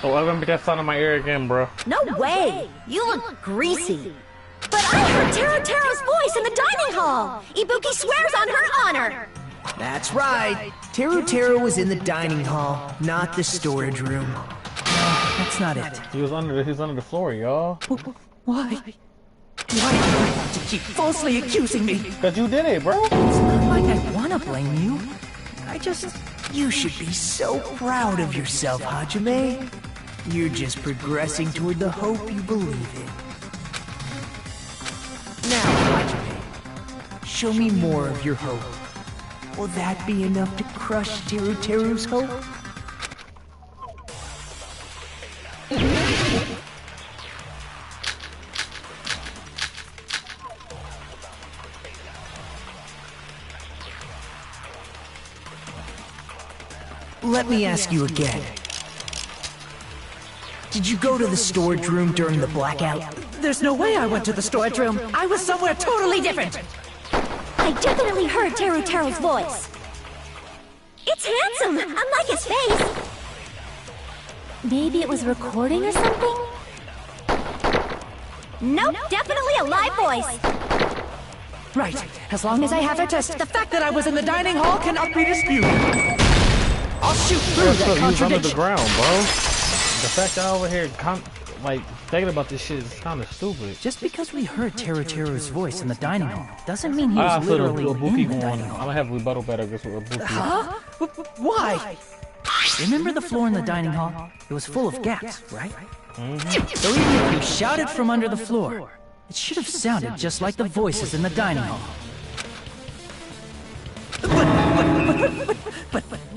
Speaker 1: Oh, I'm gonna make that sound in my ear again, bro.
Speaker 10: No way! You look greasy. But I heard Teru's voice in the dining hall! Ibuki swears on her honor!
Speaker 4: That's right. Teru was in the dining hall, not the storage room.
Speaker 6: That's not it.
Speaker 1: He's under the floor, y'all.
Speaker 6: Why? Why do you want to keep falsely accusing me?
Speaker 1: Cause you did it, bro.
Speaker 6: It's not like I want to blame you.
Speaker 4: You should be so proud of yourself, Hajime. You're just progressing toward the hope you believe in. Now, Hajime, show me more of your hope. Will that be enough to crush Teru's hope? Let me ask you again. Did you go to the storage room during the blackout?
Speaker 6: There's no way I went to the storage room. I was somewhere totally different.
Speaker 10: I definitely heard Teru's voice. It's handsome, unlike his face.
Speaker 5: Maybe it was recording or something?
Speaker 10: Nope, definitely a live voice.
Speaker 6: Right. As long as I have a test, the fact that I was in the dining hall cannot be disputed. I'll shoot through that
Speaker 1: He was under the
Speaker 6: contradiction.
Speaker 1: ground, bro. The fact that I'm over here, thinking about this shit is kind of stupid.
Speaker 6: Just because we heard Teru's voice in the dining hall doesn't mean he
Speaker 1: I
Speaker 6: was
Speaker 1: feel
Speaker 6: literally
Speaker 1: Ibuki
Speaker 6: in the
Speaker 1: going.
Speaker 6: dining
Speaker 1: I'm
Speaker 6: hall.
Speaker 1: gonna have a rebuttal better against Ibuki.
Speaker 6: Huh? Why? Remember the floor in the dining hall? It was full of gaps, right? So even if you shouted from under the floor, it should have sounded just like the voices in the dining hall.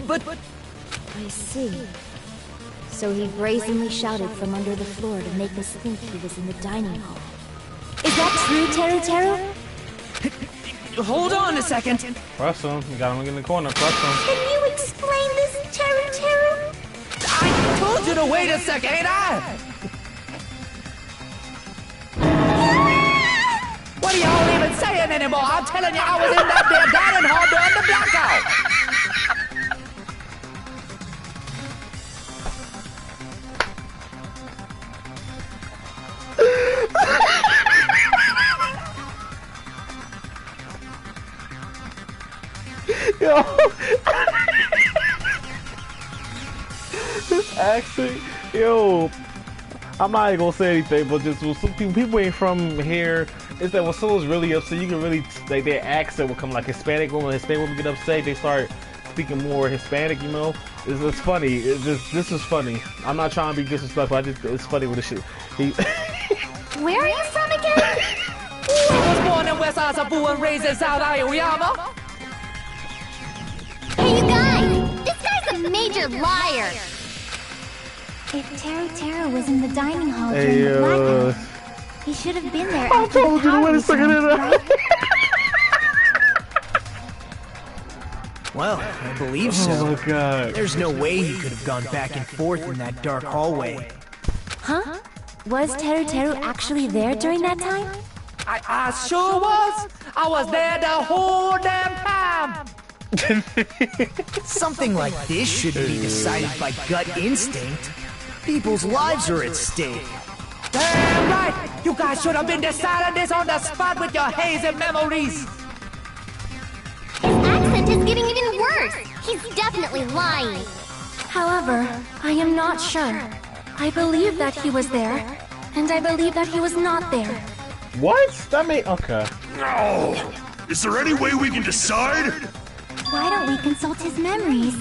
Speaker 6: But
Speaker 5: I see. So he brazenly shouted from under the floor to make us think he was in the dining hall. Is that true, Teru Teru?
Speaker 6: Hold on a second.
Speaker 1: Press him. You got him in the corner. Press him.
Speaker 3: Can you explain this, Teru Teru?
Speaker 6: I told you to wait a second, ain't I? What are y'all even saying anymore? I'm telling you, I was in that there dining hall during the blackout.
Speaker 1: Yo. This accent, yo. I'm not even gonna say anything, but just when some people ain't from here, is that when someone's really upset, you can really, like, their accent will come like Hispanic. When Hispanic women get upset, they start speaking more Hispanic, you know? It's funny. This is funny. I'm not trying to be disrespectful. It's funny with this shit.
Speaker 3: Where are you from again?
Speaker 6: I was born in West Asabu and raised in South Aoyama.
Speaker 3: Hey, you guys! This guy's a major liar!
Speaker 5: If Teru Teru was in the dining hall
Speaker 1: Hey,
Speaker 5: during the blackout, he should have been there.
Speaker 1: I told you to wait a second.
Speaker 4: Well, I believe so.
Speaker 1: Oh my god.
Speaker 4: There's no way he could have gone back and forth in that dark hallway.
Speaker 5: Huh? Was Teru Teru actually there during that time?
Speaker 6: I sure was. I was there the whole damn time.
Speaker 4: Something like this shouldn't be decided by gut instinct. People's lives are at stake.
Speaker 6: Damn right. You guys should have been deciding this on the spot with your hazy memories.
Speaker 3: His accent is getting even worse. He's definitely lying.
Speaker 5: However, I am not sure. I believe that he was there, and I believe that he was not there.
Speaker 1: What? That made okay.
Speaker 8: Oh, is there any way we can decide?
Speaker 5: Why don't we consult his memories?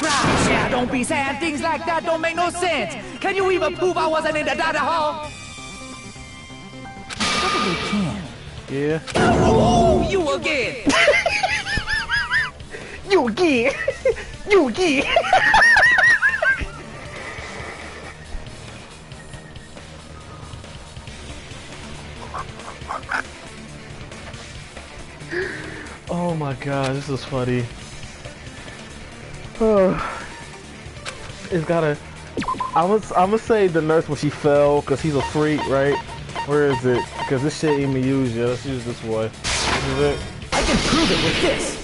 Speaker 6: Gosh, yeah, don't be saying things like that. Don't make no sense. Can you even prove I wasn't in the dining hall? Probably can.
Speaker 1: Yeah.
Speaker 6: Oh, you again.
Speaker 1: You again. You again. Oh my god, this is funny. It's gotta. I'm gonna say the nurse when she fell, cause he's a freak, right? Where is it? Because this shit ain't even used yet. Let's use this boy. This is it.
Speaker 6: I can prove it with this.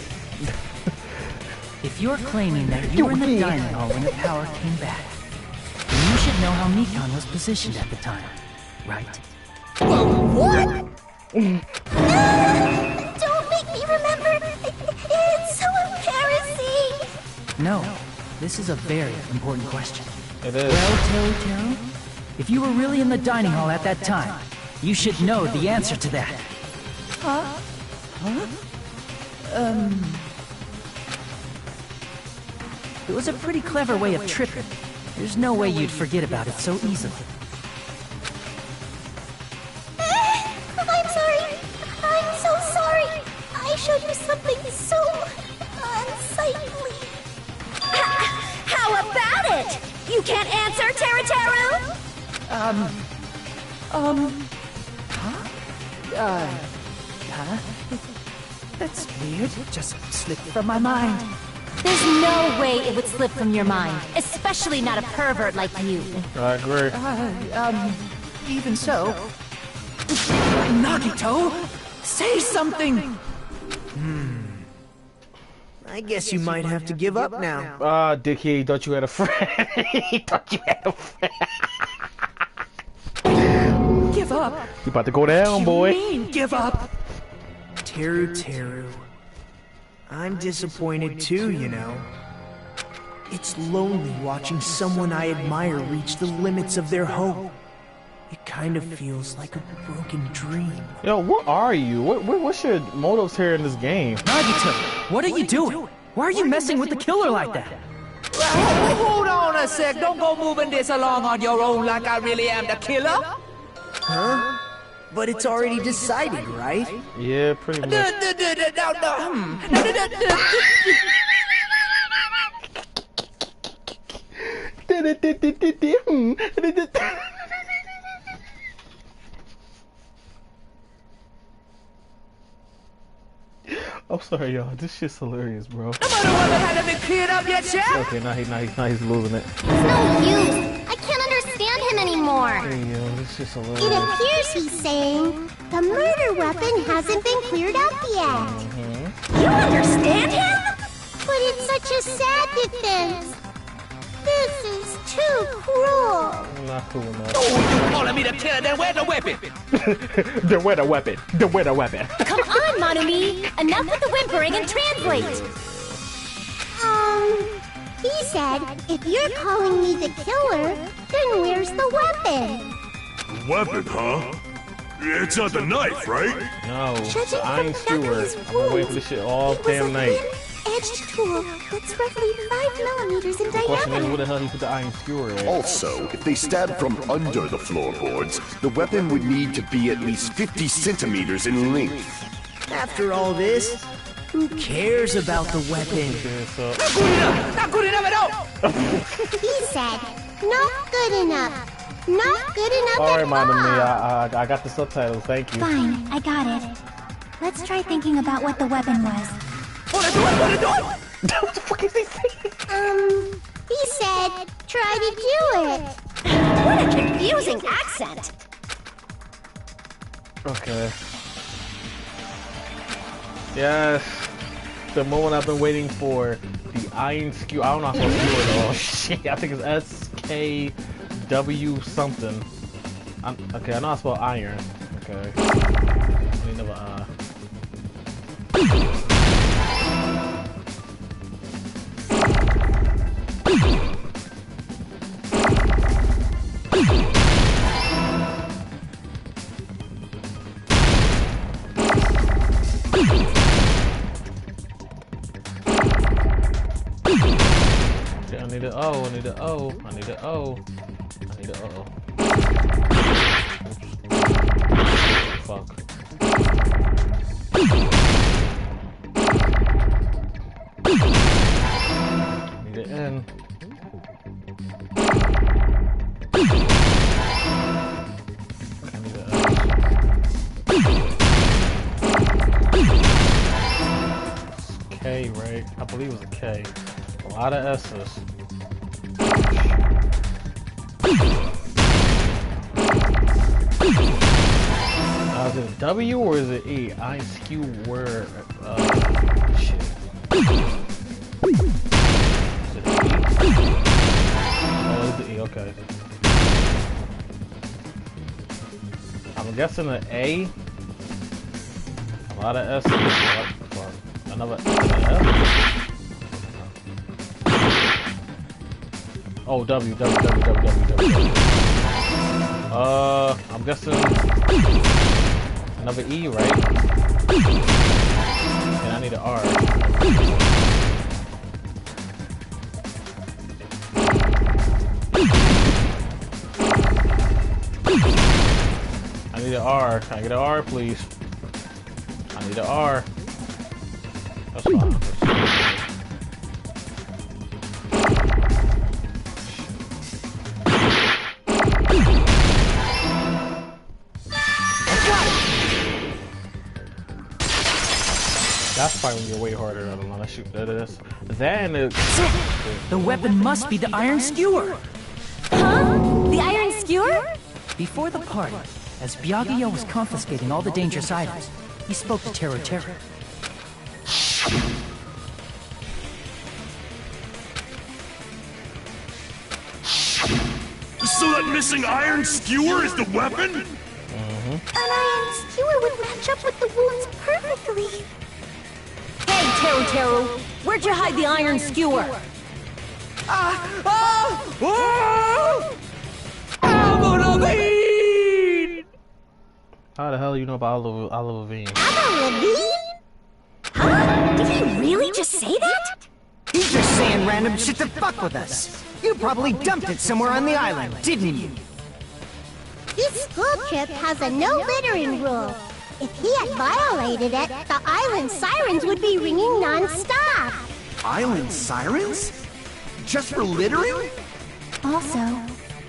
Speaker 6: If you're claiming that you were in the dining hall when the power came back, then you should know how Mikan was positioned at the time, right?
Speaker 3: What? Don't make me remember. It's so embarrassing.
Speaker 6: No, this is a very important question.
Speaker 1: It is.
Speaker 6: Well, Teru Teru, if you were really in the dining hall at that time, you should know the answer to that. Huh? It was a pretty clever way of tripping. There's no way you'd forget about it so easily.
Speaker 3: I'm sorry. I'm so sorry. I showed you something so unsightly. How about it? You can't answer, Teru Teru?
Speaker 6: That's weird. It just slipped from my mind.
Speaker 5: There's no way it would slip from your mind, especially not a pervert like you.
Speaker 1: I agree.
Speaker 6: Even so. Nagito, say something!
Speaker 4: I guess you might have to give up now.
Speaker 1: Ah, dickhead, thought you had a friend. He thought you had a friend.
Speaker 6: Give up?
Speaker 1: You about to go down, boy.
Speaker 6: What do you mean, give up?
Speaker 4: Teru Teru. I'm disappointed too, you know. It's lonely watching someone I admire reach the limits of their hope. It kind of feels like a broken dream.
Speaker 1: Yo, what are you? What's your motives here in this game?
Speaker 6: Nagito, what are you doing? Why are you messing with the killer like that? Hold on a sec. Don't go moving this along on your own like I really am the killer.
Speaker 4: Huh? But it's already decided, right?
Speaker 1: Yeah, pretty much. I'm sorry, y'all. This shit's hilarious, bro.
Speaker 6: No matter what, haven't been cleared up yet, Chef.
Speaker 1: Okay, now he's losing it.
Speaker 3: It's no use. I can't understand him anymore.
Speaker 1: Hey, yo, this shit's hilarious.
Speaker 3: It appears he's saying the murder weapon hasn't been cleared up yet.
Speaker 2: You understand him?
Speaker 3: But it's such a sad defense. This is too cruel.
Speaker 1: Not cool enough.
Speaker 6: Oh, you calling me the killer? Then where's the weapon?
Speaker 1: Then where the weapon? Then where the weapon?
Speaker 10: Come on, Monumi! Enough with the whimpering and translate!
Speaker 3: He said, if you're calling me the killer, then where's the weapon?
Speaker 8: Weapon, huh? It's not the knife, right?
Speaker 1: No,
Speaker 3: Judging
Speaker 1: the iron
Speaker 3: from
Speaker 1: skewer.
Speaker 3: Becky's
Speaker 1: I've been waiting for this shit all
Speaker 3: it was
Speaker 1: damn
Speaker 3: a
Speaker 1: night.
Speaker 3: thin-edged tool that's roughly 5 millimeters in
Speaker 1: The question is,
Speaker 3: diameter.
Speaker 1: where the hell did he put the iron skewer at?
Speaker 7: Also, if they stab from under the floorboards, the weapon would need to be at least 50 centimeters in length.
Speaker 4: After all this, who cares about the weapon?
Speaker 1: Okay, so,
Speaker 6: Not good enough! Not good enough at all!
Speaker 3: He said, not good enough. Not good enough
Speaker 1: all right,
Speaker 3: at
Speaker 1: Madam
Speaker 3: all.
Speaker 1: Mia, I got the subtitles. Thank you.
Speaker 5: Fine, I got it. Let's try thinking about what the weapon was.
Speaker 6: What are you doing?
Speaker 1: What the fuck is he saying?
Speaker 3: He said, try to do it.
Speaker 10: What a confusing accent!
Speaker 1: Okay. Yes. The moment I've been waiting for. The iron skewer. I don't know how to skewer it all. Shit, I think it's SKW something. Okay, I know I spell iron. Okay. I need another I need an O, I need an O, I need an O, I need an O. Fuck. Need an N. I need an S. K, right? I believe it was a K. A lot of S's. Is it a W or is it E? I skew word. Shit. Is it E? Oh, it's the E. Okay. I'm guessing an A. A lot of S's. Fuck. Another F. Oh, W. I'm guessing another E, right? And I need an R. I need an R. Can I get an R, please? I need an R. That's fine. That's probably gonna be way harder. I don't know. Let's shoot that is. Then
Speaker 6: The weapon must be the iron skewer.
Speaker 10: Huh? The iron skewer?
Speaker 6: Before the party, as Byakuya was confiscating all the dangerous items, he spoke to Tero.
Speaker 8: So that missing iron skewer is the weapon?
Speaker 3: An iron skewer would match up with the wounds perfectly.
Speaker 10: Hey, Teru, where'd you hide the iron skewer?
Speaker 1: how the hell you know about Oliver Levine?
Speaker 3: Avril Lavigne?
Speaker 10: Huh? Did he really just say that?
Speaker 4: He's just saying random shit to fuck with us. You probably dumped it somewhere on the island, didn't you?
Speaker 3: This school trip has a no littering rule. If he had violated it, the island sirens would be ringing non-stop.
Speaker 9: Island sirens? Just for littering?
Speaker 5: Also,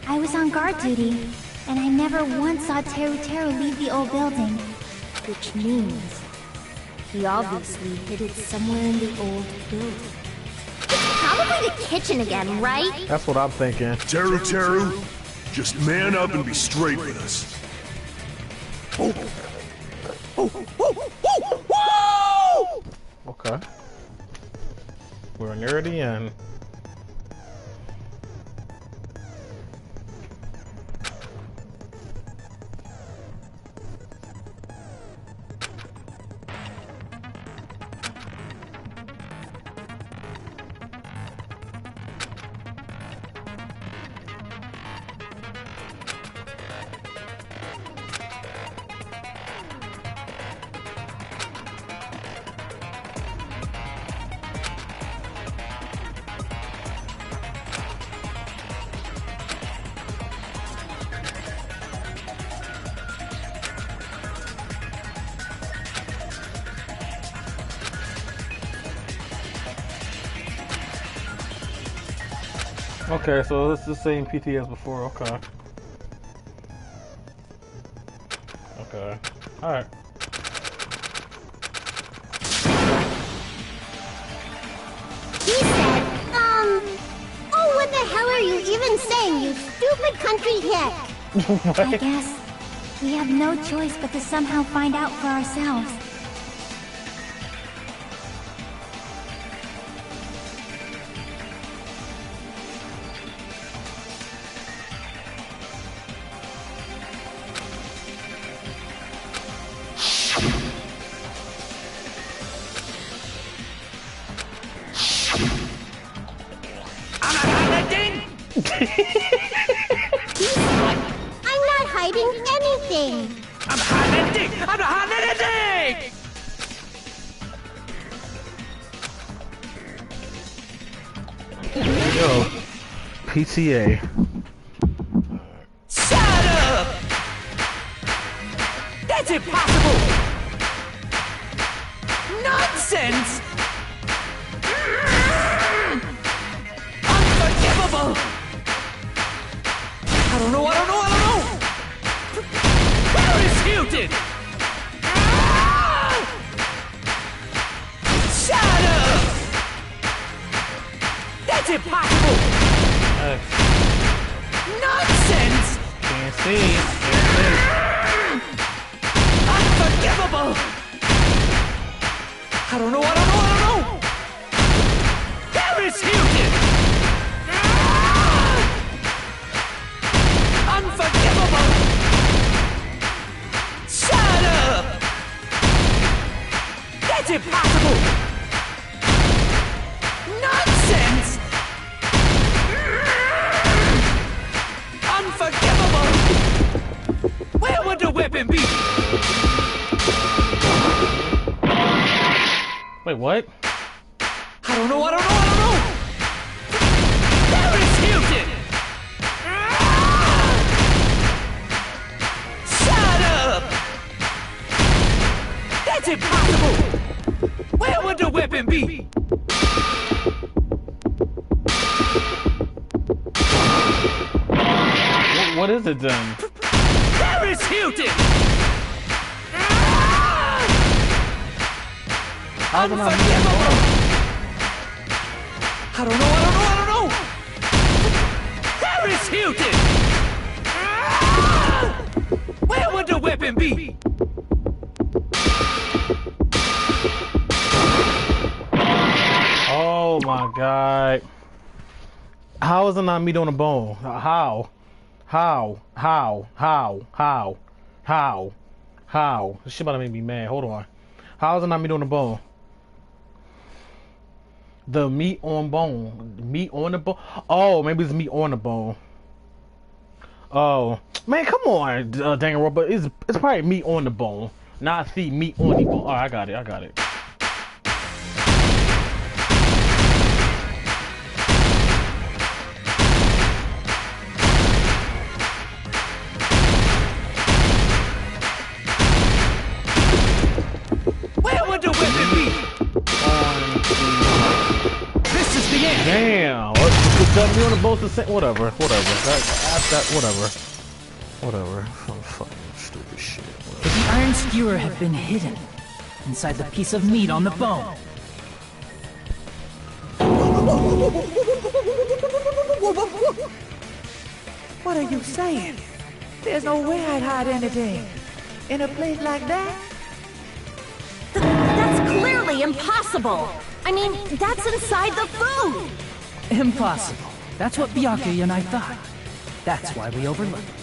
Speaker 5: I was on guard duty, and I never once saw Teru leave the old building. Which means he obviously hid it somewhere in the old building.
Speaker 10: Probably the kitchen again, right?
Speaker 1: That's what I'm thinking.
Speaker 8: Teru, just man up and be straight with us.
Speaker 1: Okay. We're near the end. Okay, so it's the same PT as before. Okay. Okay. Alright.
Speaker 3: He said, oh, what the hell are you even saying, you stupid country hick?
Speaker 5: I guess we have no choice but to somehow find out for ourselves.
Speaker 3: I'm not hiding anything.
Speaker 11: I'm not hiding anything!
Speaker 1: Yo, PTA.
Speaker 6: Shut up! That's impossible! Nonsense! Unforgivable! I don't know! Where is Hilton? Shut up! That's impossible! Nonsense!
Speaker 1: Can't see.
Speaker 6: Unforgivable! I don't know! Where is Hilton? Unforgivable! Shut up! That's impossible! Nonsense! Unforgivable! Where would the weapon be?
Speaker 1: Wait, what?
Speaker 6: I don't know! Where is Hilton? Shut up! That's impossible! Where would the weapon be?
Speaker 1: What is it then?
Speaker 6: Where is Hilton? Unforgivable! I don't know! Where is Hilton? Where would the weapon be?
Speaker 1: Oh my god. How is it not meat on the bone? How? This shit about to make me mad. Hold on. How is it not meat on the bone? The meat on bone. Meat on the bone? Oh, maybe it's meat on the bone. Oh. Man, come on, Danganronpa. It's probably meat on the bone. Not the meat on the bone. Alright, I got it.
Speaker 6: Where would the weapon be? This is the end.
Speaker 1: Damn. What me on the boat to say whatever. Whatever. Oh, fucking stupid shit.
Speaker 6: Could the iron skewer have been hidden inside the piece of meat on the bone?
Speaker 12: What are you saying? There's no way I'd hide anything in a place like that.
Speaker 10: That's clearly impossible. I mean, that's inside the food.
Speaker 6: Impossible. That's what Byakuya and I thought. That's why we overlooked it.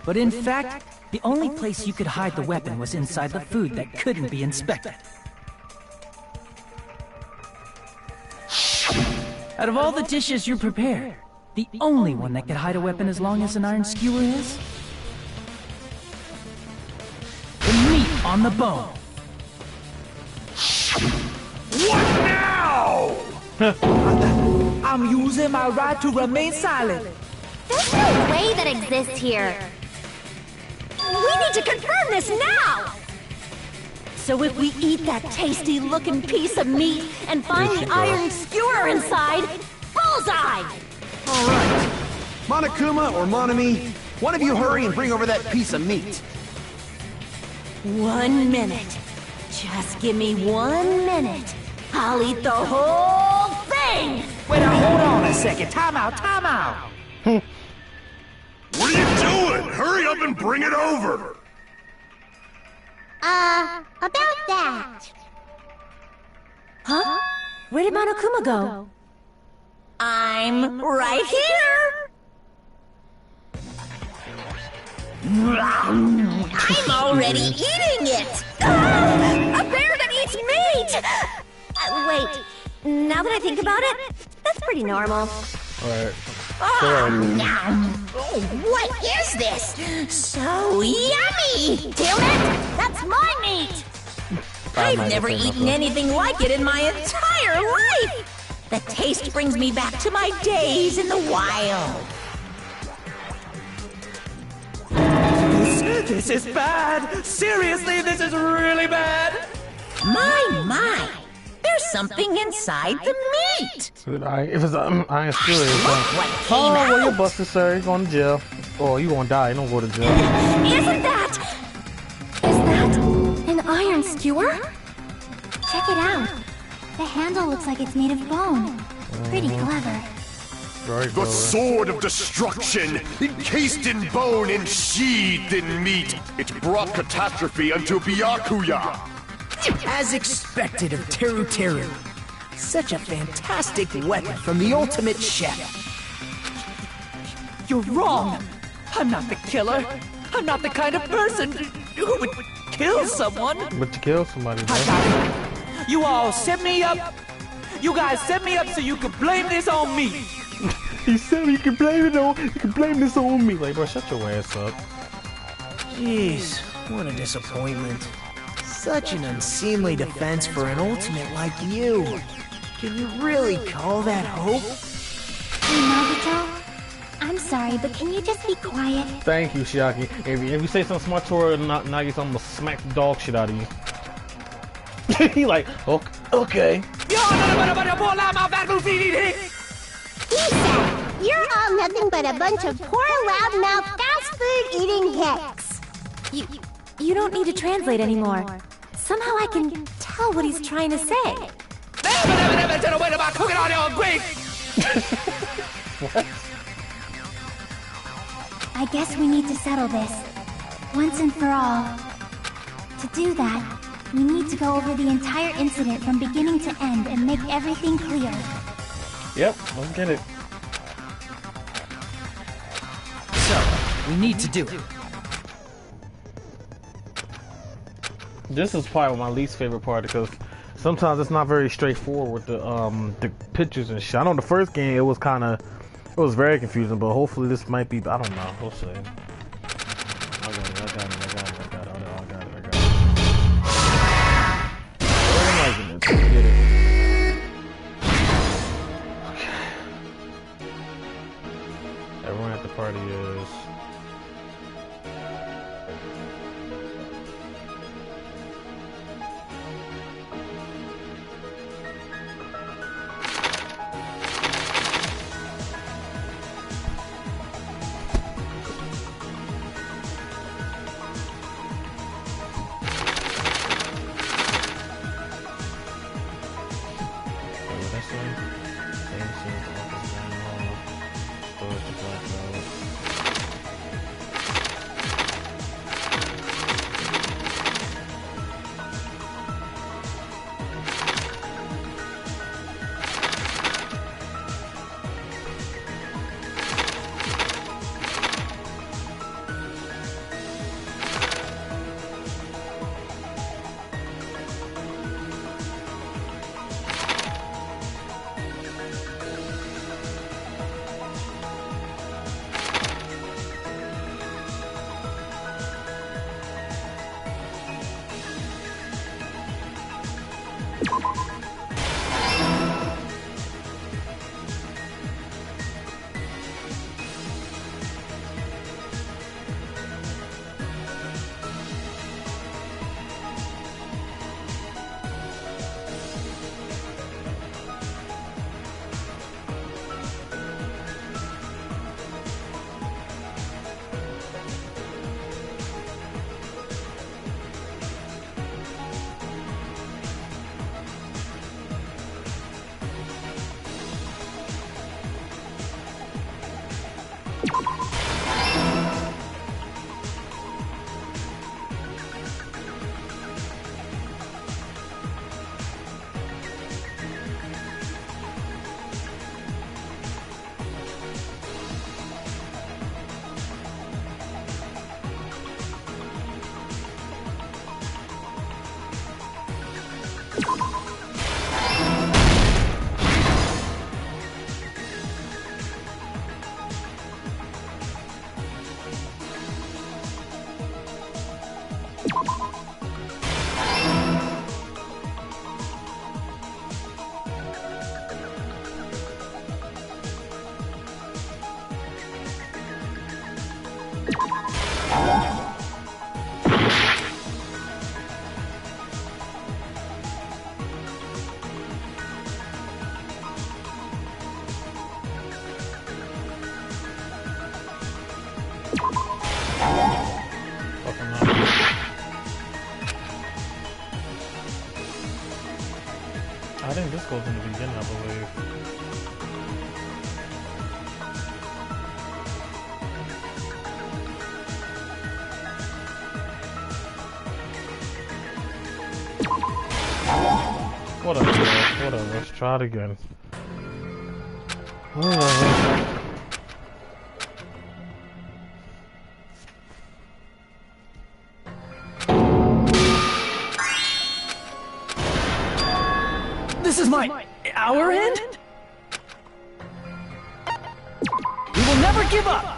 Speaker 6: But in fact, the only place you could hide the weapon was inside the food that couldn't be inspected. Out of all the dishes you prepared, the only one that could hide a weapon as long as an iron skewer is? The meat on the bone.
Speaker 12: What now? I'm using my right to remain silent.
Speaker 5: There's no way that exists here.
Speaker 10: We need to confirm this now! So if we eat that tasty-looking piece of meat and find the iron skewer inside, bullseye!
Speaker 9: All right. Monokuma or Monami, one of you hurry and bring over that piece of meat.
Speaker 10: 1 minute. Just give me 1 minute. I'll eat the whole thing!
Speaker 12: Wait, now hold on a second. Time out.
Speaker 8: What are you doing? Hurry up and bring it over!
Speaker 3: About that.
Speaker 10: Huh? Where did Monokuma go? I'm right here! I'm already eating it! A bear that eats meat! Wait, now that I think about it, that's pretty normal.
Speaker 1: Alright.
Speaker 2: Oh, what is this? So yummy!
Speaker 10: Damn it! That's my meat!
Speaker 2: I've never eaten anything like it in my entire life! The taste brings me back to my days in the wild.
Speaker 12: This is bad. Seriously, this is really bad.
Speaker 2: My. There's something inside the meat.
Speaker 1: If it's iron skewer,
Speaker 2: What
Speaker 1: oh,
Speaker 2: came
Speaker 1: well, you're
Speaker 2: out?
Speaker 1: busted, sir. You're going to jail. Oh, you gonna die. You don't go to jail.
Speaker 10: Isn't that... Is that an iron skewer?
Speaker 5: Check it out. The handle looks like it's made of bone. Pretty clever.
Speaker 1: Very
Speaker 7: The
Speaker 1: clever.
Speaker 7: sword of destruction, encased in bone and sheathed in meat, it brought catastrophe unto Byakuya.
Speaker 4: As expected of Teru Teru. Such a fantastic weapon from the ultimate chef.
Speaker 12: You're wrong. I'm not the killer. I'm not the kind of person who would kill someone.
Speaker 1: But you killed somebody, bro.
Speaker 12: I got it. You all set me up. You guys set me up so you could blame this on me.
Speaker 1: He said you can blame this on me. Like, bro, shut your ass up.
Speaker 4: Jeez, what a disappointment. Such an unseemly defense for an ultimate like you. Can you really call that hope?
Speaker 5: Hey, Nagito. I'm sorry, but can you just be quiet?
Speaker 1: Thank you, Shiaki. If you say something smart to her, Nagito, I'm gonna smack the dog shit out of you. He like, okay.
Speaker 3: He said, you're all nothing but a bunch of poor, loudmouth, fast food eating hicks.
Speaker 10: You don't need to translate anymore. Somehow I can tell what he's trying to say.
Speaker 5: I guess we need to settle this. Once and for all. To do that, we need to go over the entire incident from beginning to end and make everything clear.
Speaker 1: Yep, let's get it.
Speaker 6: So, we need to do it.
Speaker 1: This is probably my least favorite part because sometimes it's not very straightforward with the pictures and shit. I know the first game it was very confusing, but hopefully this might be, I don't know, we'll see. I got it. I'm liking this. Let's get it. Okay. Everyone at the party is missing. Same scene for Office Down. Storage to blackout. I think this goes in the beginning, I believe. Whatever, whatever, let's try it again.
Speaker 12: This is our end? We will never give up!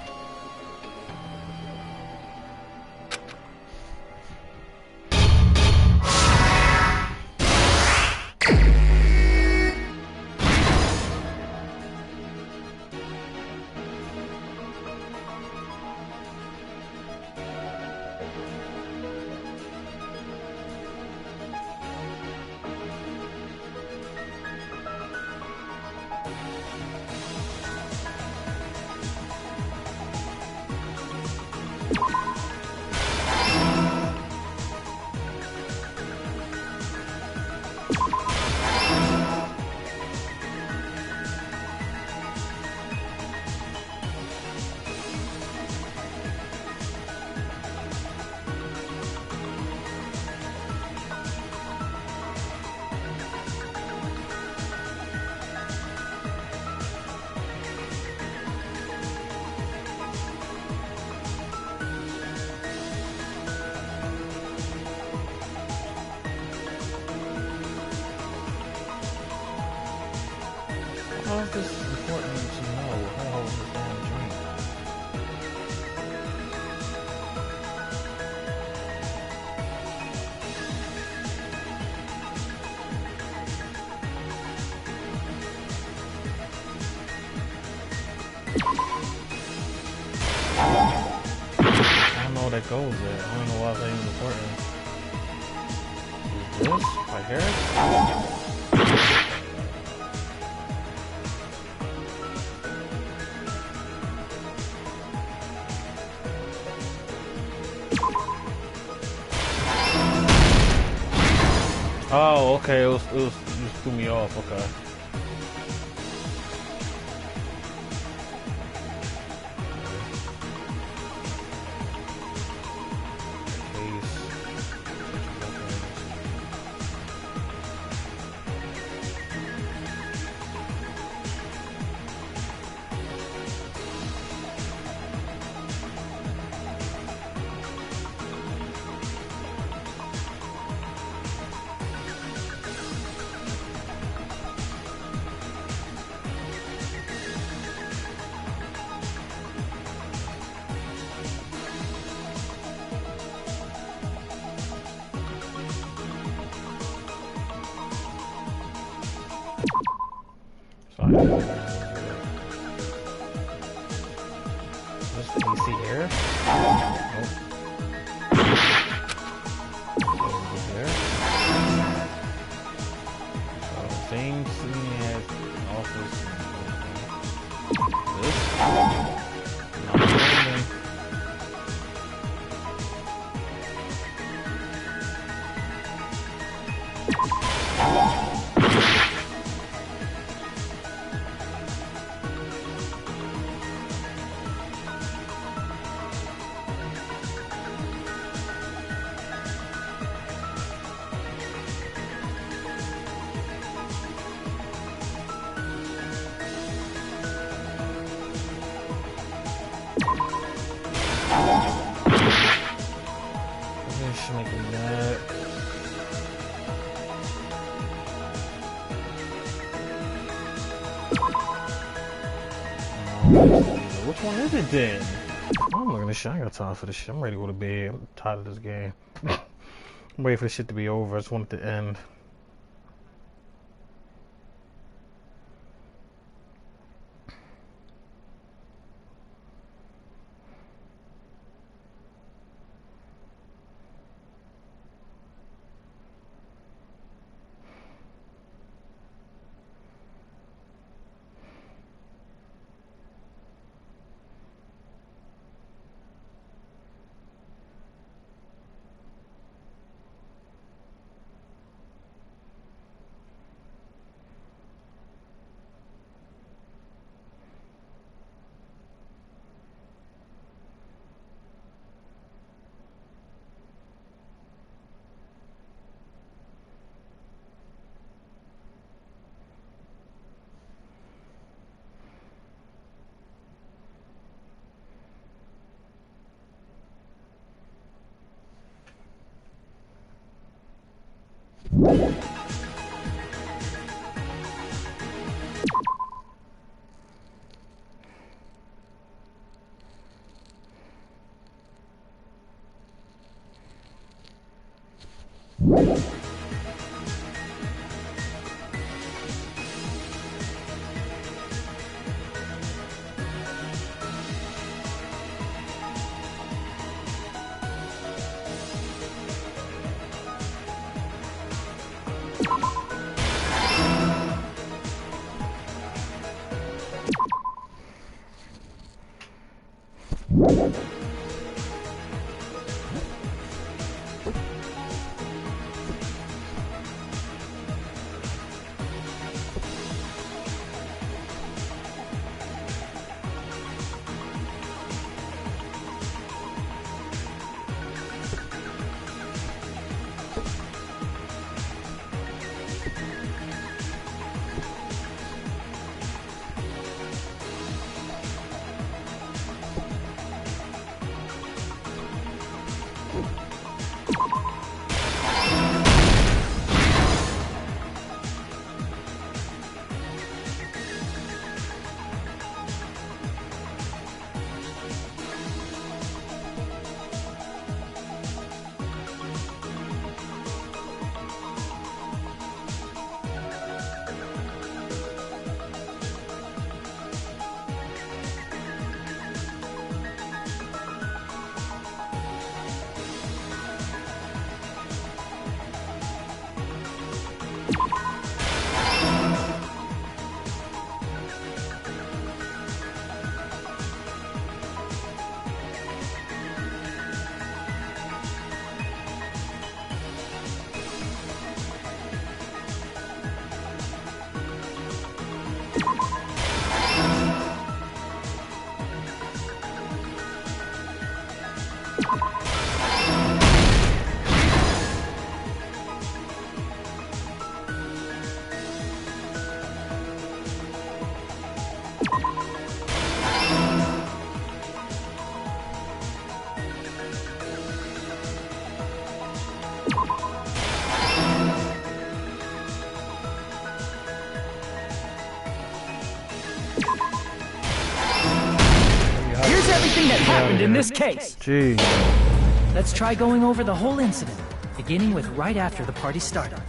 Speaker 12: How is this important to know? How is this damn drink? I don't know where that goes yet. I don't know why it's even important. Is this right here? Oh, okay, it just threw me off, okay.
Speaker 1: Fine. This PC here. Nope. Over here. So same scene as office. This. Not landing. Finish making that. Which one is it then? I'm looking at this shit. I ain't got time for this shit. I'm ready to go to bed. I'm tired of this game. I'm ready for this shit to be over. I just want it to end.
Speaker 12: Everything that happened in this case.
Speaker 1: Gee.
Speaker 12: Let's try going over the whole incident, beginning with right after the party started.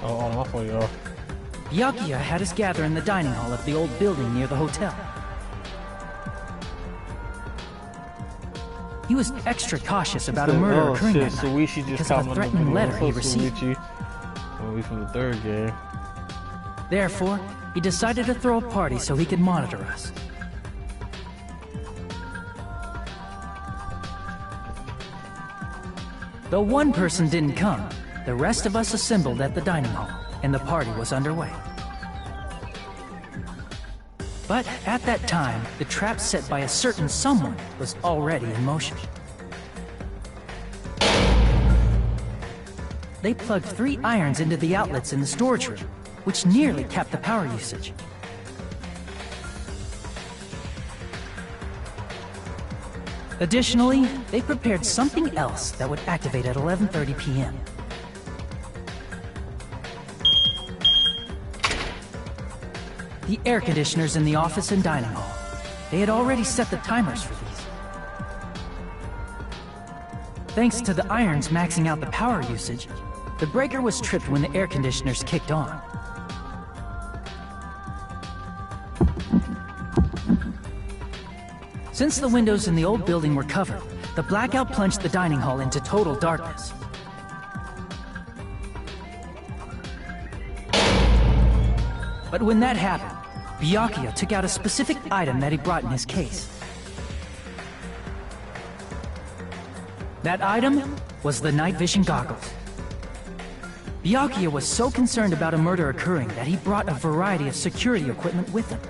Speaker 1: Oh, my fault, y'all.
Speaker 6: Byakuya had us gather in the dining hall of the old building near the hotel. He was extra cautious about a murder occurring that night because of a threatening letter he received.
Speaker 1: We from the third game.
Speaker 6: Therefore, he decided to throw a party so he could monitor us. Though one person didn't come, the rest of us assembled at the dining hall, and the party was underway. But at that time, the trap set by a certain someone was already in motion. They plugged 3 irons into the outlets in the storage room, which nearly capped the power usage. Additionally, they prepared something else that would activate at 11:30 p.m. The air conditioners in the office and dining hall. They had already set the timers for these. Thanks to the irons maxing out the power usage, the breaker was tripped when the air conditioners kicked on. Since the windows in the old building were covered, the blackout plunged the dining hall into total darkness. But when that happened, Byakuya took out a specific item that he brought in his case. That item was the night vision goggles. Byakuya was so concerned about a murder occurring that he brought a variety of security equipment with him.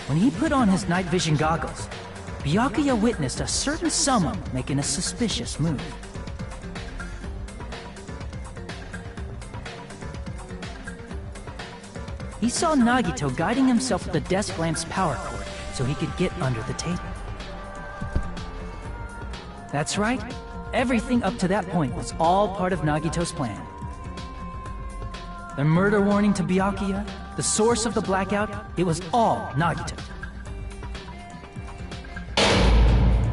Speaker 6: When he put on his night vision goggles, Byakuya witnessed a certain someone making a suspicious move. He saw Nagito guiding himself with the desk lamp's power cord so he could get under the table. That's right, everything up to that point was all part of Nagito's plan. The murder warning to Byakuya, the source of the blackout, it was all Nagito.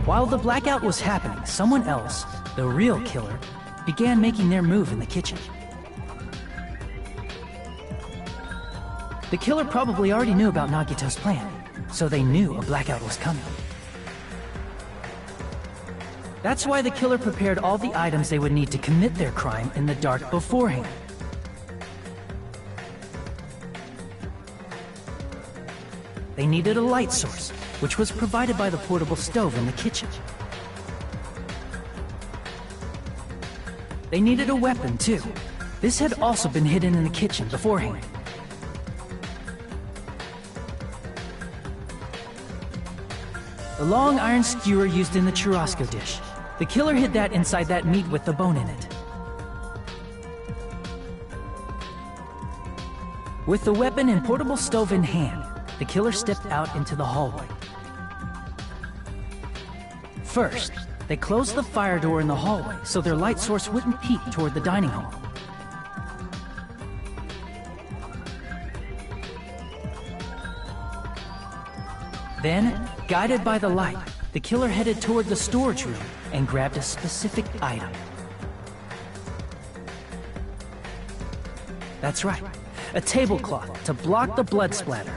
Speaker 6: While the blackout was happening, someone else, the real killer, began making their move in the kitchen. The killer probably already knew about Nagito's plan, so they knew a blackout was coming. That's why the killer prepared all the items they would need to commit their crime in the dark beforehand. They needed a light source, which was provided by the portable stove in the kitchen. They needed a weapon, too. This had also been hidden in the kitchen beforehand. The long iron skewer used in the churrasco dish. The killer hid that inside that meat with the bone in it. With the weapon and portable stove in hand, the killer stepped out into the hallway. First, they closed the fire door in the hallway so their light source wouldn't peek toward the dining hall. Then, guided by the light, the killer headed toward the storage room and grabbed a specific item. That's right, a tablecloth to block the blood splatter.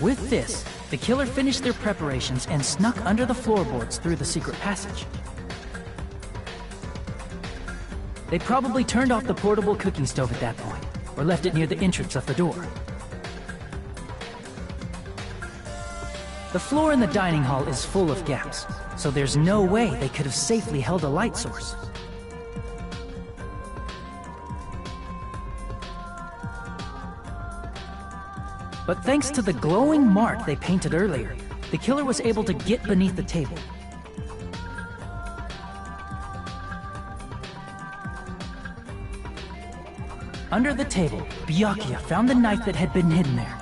Speaker 6: With this, the killer finished their preparations and snuck under the floorboards through the secret passage. They probably turned off the portable cooking stove at that point, or left it near the entrance of the door. The floor in the dining hall is full of gaps, so there's no way they could have safely held a light source. But thanks to the glowing mark they painted earlier, the killer was able to get beneath the table. Under the table, Byakuya found the knife that had been hidden there.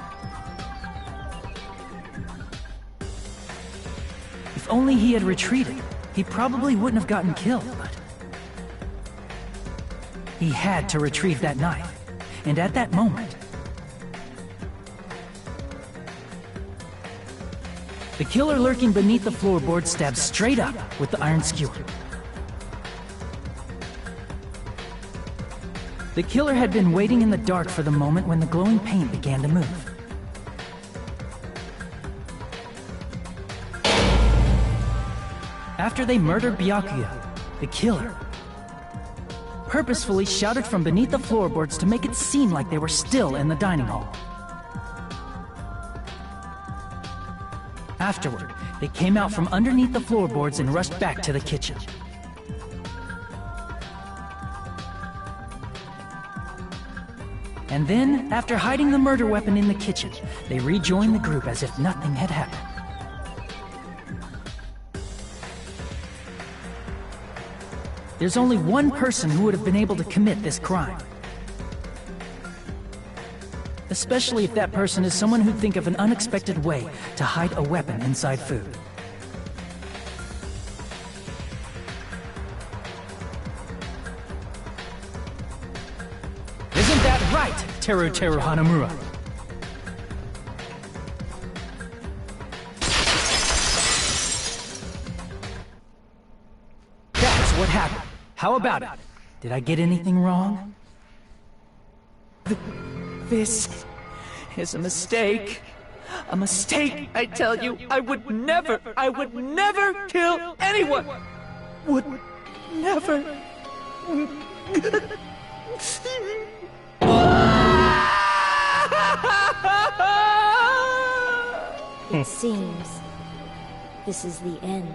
Speaker 6: If only he had retreated, he probably wouldn't have gotten killed, but... he had to retrieve that knife, and at that moment... The killer lurking beneath the floorboard stabbed straight up with the iron skewer. The killer had been waiting in the dark for the moment when the glowing paint began to move. After they murdered Byakuya, the killer purposefully shouted from beneath the floorboards to make it seem like they were still in the dining hall. Afterward, they came out from underneath the floorboards and rushed back to the kitchen. And then, after hiding the murder weapon in the kitchen, they rejoined the group as if nothing had happened. There's only one person who would have been able to commit this crime. Especially if that person is someone who'd think of an unexpected way to hide a weapon inside food. Isn't that right, Teru Hanamura? That's what happened. How about it? Did I get anything wrong?
Speaker 12: This is a mistake. A mistake, I tell you. I would never kill anyone. Would never.
Speaker 10: It seems this is the end.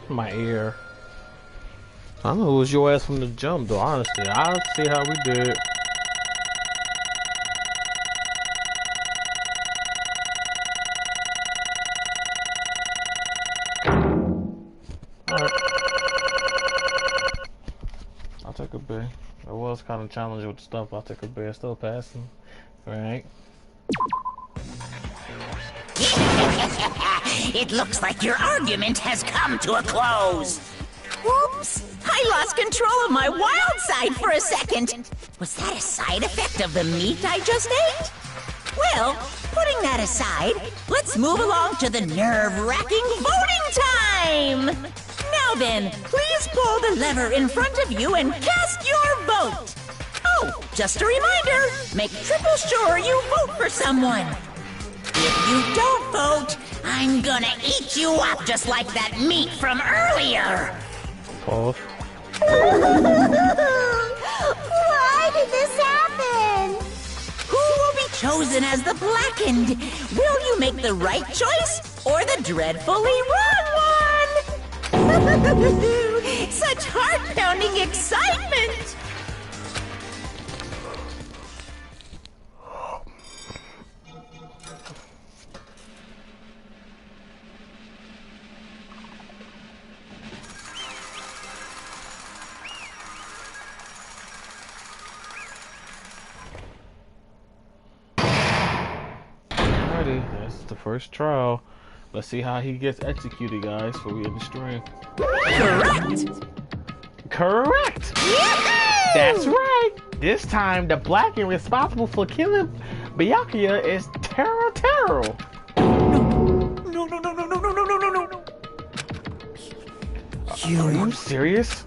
Speaker 1: My ear. I'm gonna lose your ass from the jump, though. Honestly, I'll see how we did. Alright. I'll take a B. I was kind of challenging with the stuff. I'll take a B. Still passing. Alright.
Speaker 2: It looks like your argument has come to a close. Whoops! I lost control of my wild side for a second. Was that a side effect of the meat I just ate? Well, putting that aside, let's move along to the nerve-wracking voting time! Now then, please pull the lever in front of you and cast your vote! Oh, just a reminder, make triple sure you vote for someone. If you don't vote, I'm gonna eat you up just like that meat from earlier!
Speaker 1: Pause.
Speaker 3: Why did this happen?
Speaker 2: Who will be chosen as the blackened? Will you make the right choice or the dreadfully wrong one? Such heart-pounding excitement!
Speaker 1: That's the first trial. Let's see how he gets executed, guys, before we end the stream. Correct! That's right! This time, the black and responsible for killing Byakuya is Teru.
Speaker 12: No.
Speaker 1: Are you serious?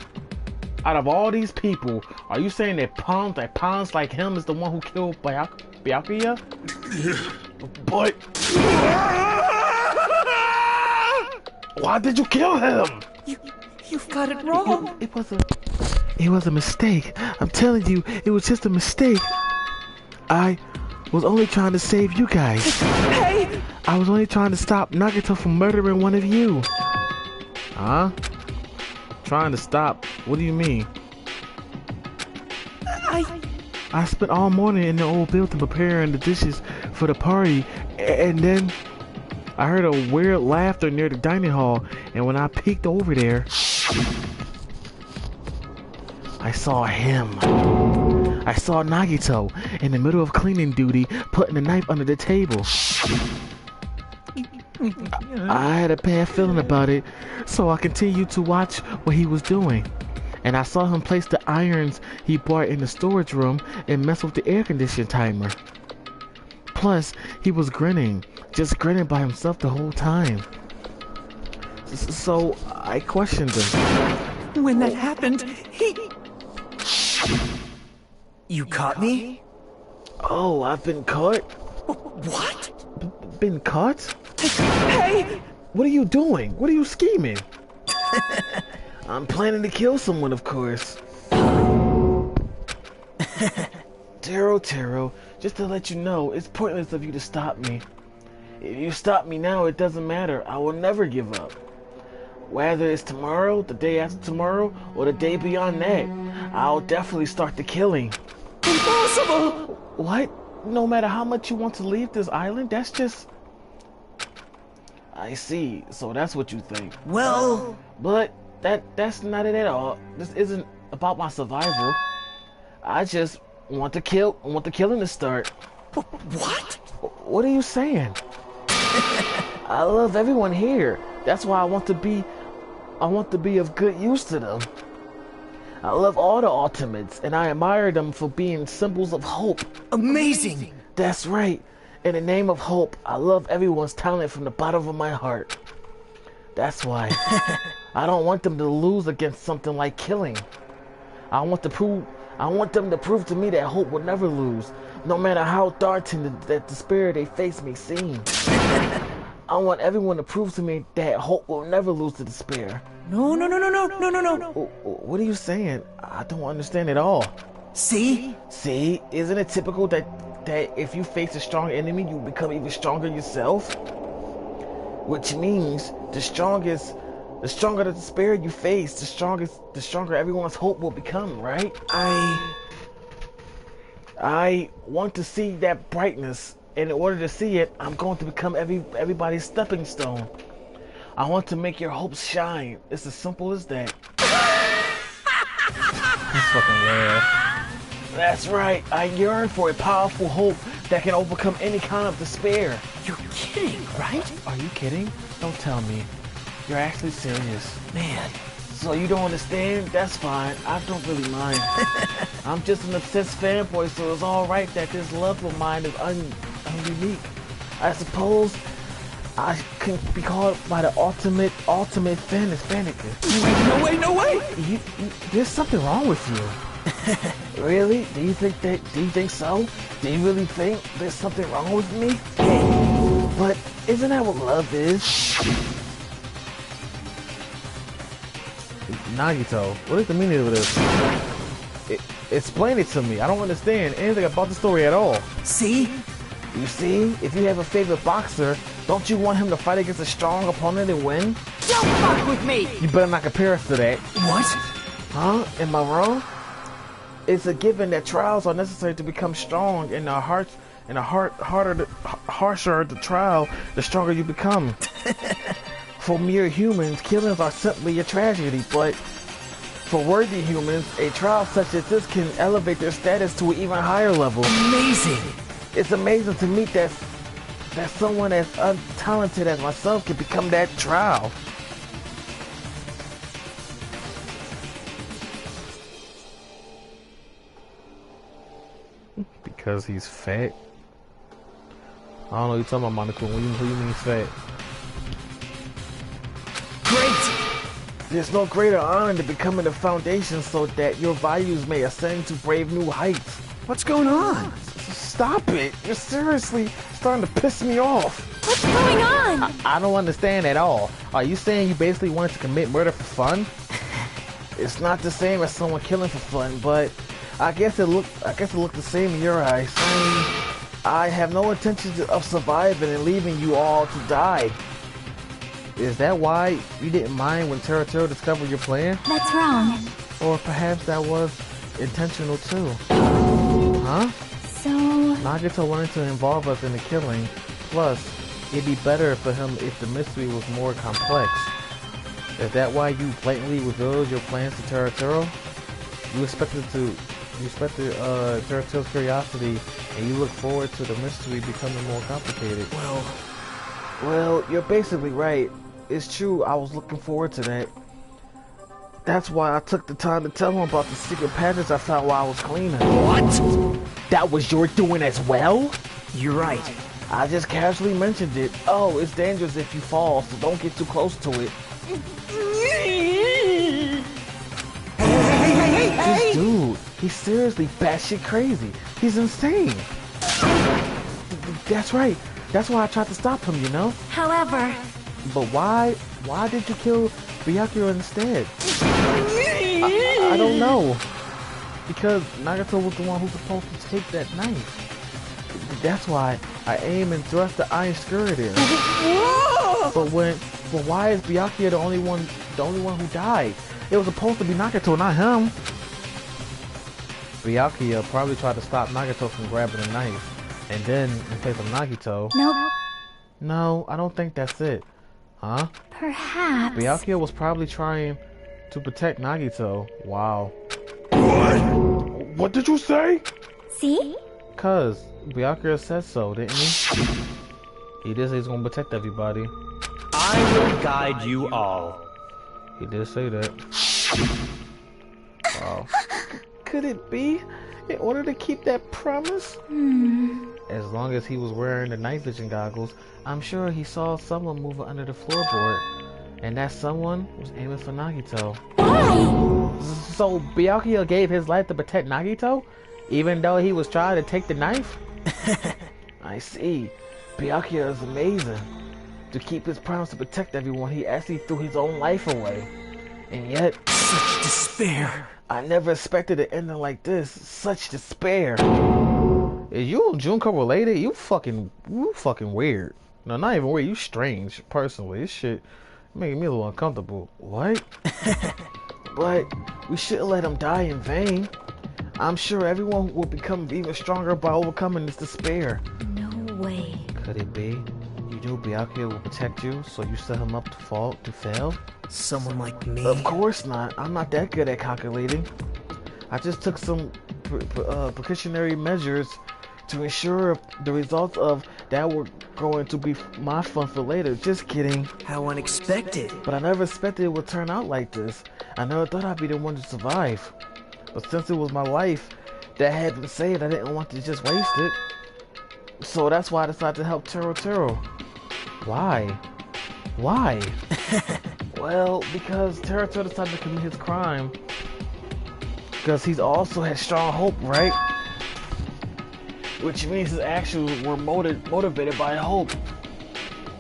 Speaker 1: Out of all these people, are you saying that pawns like him is the one who killed Byakuya? But why did you kill him?
Speaker 12: You've got it wrong.
Speaker 1: It was a mistake. I'm telling you, it was just a mistake. I was only trying to save you guys.
Speaker 12: Hey!
Speaker 1: I was only trying to stop Nagito from murdering one of you. Huh? Trying to stop? What do you mean? I spent all morning in the old building preparing the dishes for the party, and then I heard a weird laughter near the dining hall, and when I peeked over there, I saw him. I saw Nagito in the middle of cleaning duty, putting a knife under the table. I had a bad feeling about it, so I continued to watch what he was doing. and I saw him place the irons he bought in the storage room and mess with the air conditioning timer. Plus, he was grinning, just grinning by himself the whole time. So, I questioned him.
Speaker 12: When that happened, he...
Speaker 4: You caught me?
Speaker 1: Oh, I've been caught?
Speaker 12: What?
Speaker 1: Been caught?
Speaker 12: Hey!
Speaker 1: What are you doing? What are you scheming? I'm planning to kill someone, of course. Taro, just to let you know, it's pointless of you to stop me. If you stop me now, it doesn't matter. I will never give up. Whether it's tomorrow, the day after tomorrow, or the day beyond that, I'll definitely start the killing.
Speaker 12: Impossible!
Speaker 1: What? No matter how much you want to leave this island, that's just... I see. So that's what you think.
Speaker 4: Well...
Speaker 1: But that's not it at all. This isn't about my survival. I just want the killing to start.
Speaker 12: What?
Speaker 1: What are you saying? I love everyone here. That's why I want to be of good use to them. I love all the Ultimates, and I admire them for being symbols of hope.
Speaker 4: Amazing!
Speaker 1: That's right. In the name of hope, I love everyone's talent from the bottom of my heart. That's why. I don't want them to lose against something like killing. I want them to prove to me that hope will never lose, no matter how daunting that despair they face may seem. I want everyone to prove to me that hope will never lose to despair.
Speaker 12: No.
Speaker 1: What are you saying? I don't understand at all.
Speaker 4: See?
Speaker 1: See? Isn't it typical that if you face a strong enemy, you become even stronger yourself? Which means the stronger the despair you face, the stronger everyone's hope will become, right? I want to see that brightness. And in order to see it, I'm going to become everybody's stepping stone. I want to make your hopes shine. It's as simple as that. He's fucking laugh. That's right. I yearn for a powerful hope that can overcome any kind of despair.
Speaker 12: You're kidding, right?
Speaker 1: Are you kidding? Don't tell me. You're actually serious.
Speaker 12: Man.
Speaker 1: So you don't understand? That's fine. I don't really mind. I'm just an obsessed fanboy, so it's alright that this love of mine is unique. I suppose I can be called by the ultimate fanatic.
Speaker 12: No way!
Speaker 1: There's something wrong with you. Really? Do you think so? Do you really think there's something wrong with me? But isn't that what love is? Nagito, what is the meaning of this? Explain it to me. I don't understand anything about the story at all.
Speaker 4: See?
Speaker 1: You see? If you have a favorite boxer, don't you want him to fight against a strong opponent and win?
Speaker 12: Don't fuck with me!
Speaker 1: You better not compare us to that.
Speaker 4: What?
Speaker 1: Huh? Am I wrong? It's a given that trials are necessary to become strong, and harsher the trial, the stronger you become. For mere humans, killings are simply a tragedy, but for worthy humans, a trial such as this can elevate their status to an even higher level.
Speaker 4: Amazing!
Speaker 1: It's amazing to me that someone as untalented as myself can become that trial. Because he's fat? I don't know what you're talking about, Monica. Who you mean he's fat?
Speaker 4: Great!
Speaker 1: There's no greater honor than becoming the foundation so that your values may ascend to brave new heights.
Speaker 4: What's going on?
Speaker 1: Stop it! You're seriously starting to piss me off.
Speaker 10: What's going on?
Speaker 1: I don't understand at all. Are you saying you basically wanted to commit murder for fun? It's not the same as someone killing for fun, but I guess it looked the same in your eyes. I have no intention of surviving and leaving you all to die. Is that why you didn't mind when Taro discovered your plan?
Speaker 5: That's wrong.
Speaker 1: Or perhaps that was intentional too. Huh?
Speaker 5: So...
Speaker 1: Nagito wanted to involve us in the killing. Plus, it'd be better for him if the mystery was more complex. Is that why you blatantly revealed your plans to Taro? You expected Taro's curiosity, and you look forward to the mystery becoming more complicated. Well, you're basically right. It's true, I was looking forward to that. That's why I took the time to tell him about the secret passage I found while I was cleaning.
Speaker 4: What?
Speaker 1: That was your doing as well?
Speaker 4: You're right.
Speaker 1: I just casually mentioned it. Oh, it's dangerous if you fall, so don't get too close to it. This dude, he's seriously batshit crazy. He's insane. That's right. That's why I tried to stop him, you know?
Speaker 10: However...
Speaker 1: But why did you kill Byakuya instead? I don't know. Because Nagato was the one who's supposed to take that knife. That's why I aim and thrust the iron skewer there. But why is Byakuya the only one who died? It was supposed to be Nagato, not him. Byakuya probably tried to stop Nagato from grabbing the knife, and then in place of Nagito.
Speaker 5: Nope.
Speaker 1: No, I don't think that's it. Huh?
Speaker 5: Perhaps.
Speaker 1: Byakuya was probably trying to protect Nagito. Wow.
Speaker 8: What did you say?
Speaker 5: See?
Speaker 1: Cuz Byakuya said so, didn't he? He did say he's gonna protect everybody.
Speaker 11: I will guide you all.
Speaker 1: He did say that. Wow. Could it be? In order to keep that promise? As long as he was wearing the night vision goggles, I'm sure he saw someone moving under the floorboard. And that someone was aiming for Nagito.
Speaker 5: Why?
Speaker 1: So Byakuya gave his life to protect Nagito? Even though he was trying to take the knife? I see. Byakuya is amazing. To keep his promise to protect everyone, he actually threw his own life away. And yet...
Speaker 4: Such despair.
Speaker 1: I never expected an ending like this. Such despair. Is you and Junko related? You fucking weird. No, not even weird. You strange, personally. This shit making me a little uncomfortable. What? But we shouldn't let him die in vain. I'm sure everyone will become even stronger by overcoming this despair.
Speaker 5: No way.
Speaker 1: Could it be? You knew Byakuya will protect you, so you set him up to fail?
Speaker 4: Someone like me?
Speaker 1: Of course not. I'm not that good at calculating. I just took some precautionary measures to ensure the results of that were going to be my fun for later. Just kidding.
Speaker 4: How unexpected.
Speaker 1: But I never expected it would turn out like this. I never thought I'd be the one to survive. But since it was my life that had been saved, I didn't want to just waste it. So that's why I decided to help Tero. Why? Why? Well, because Tero decided to commit his crime. Because he's also had strong hope, right? Which means his actions were motivated by hope.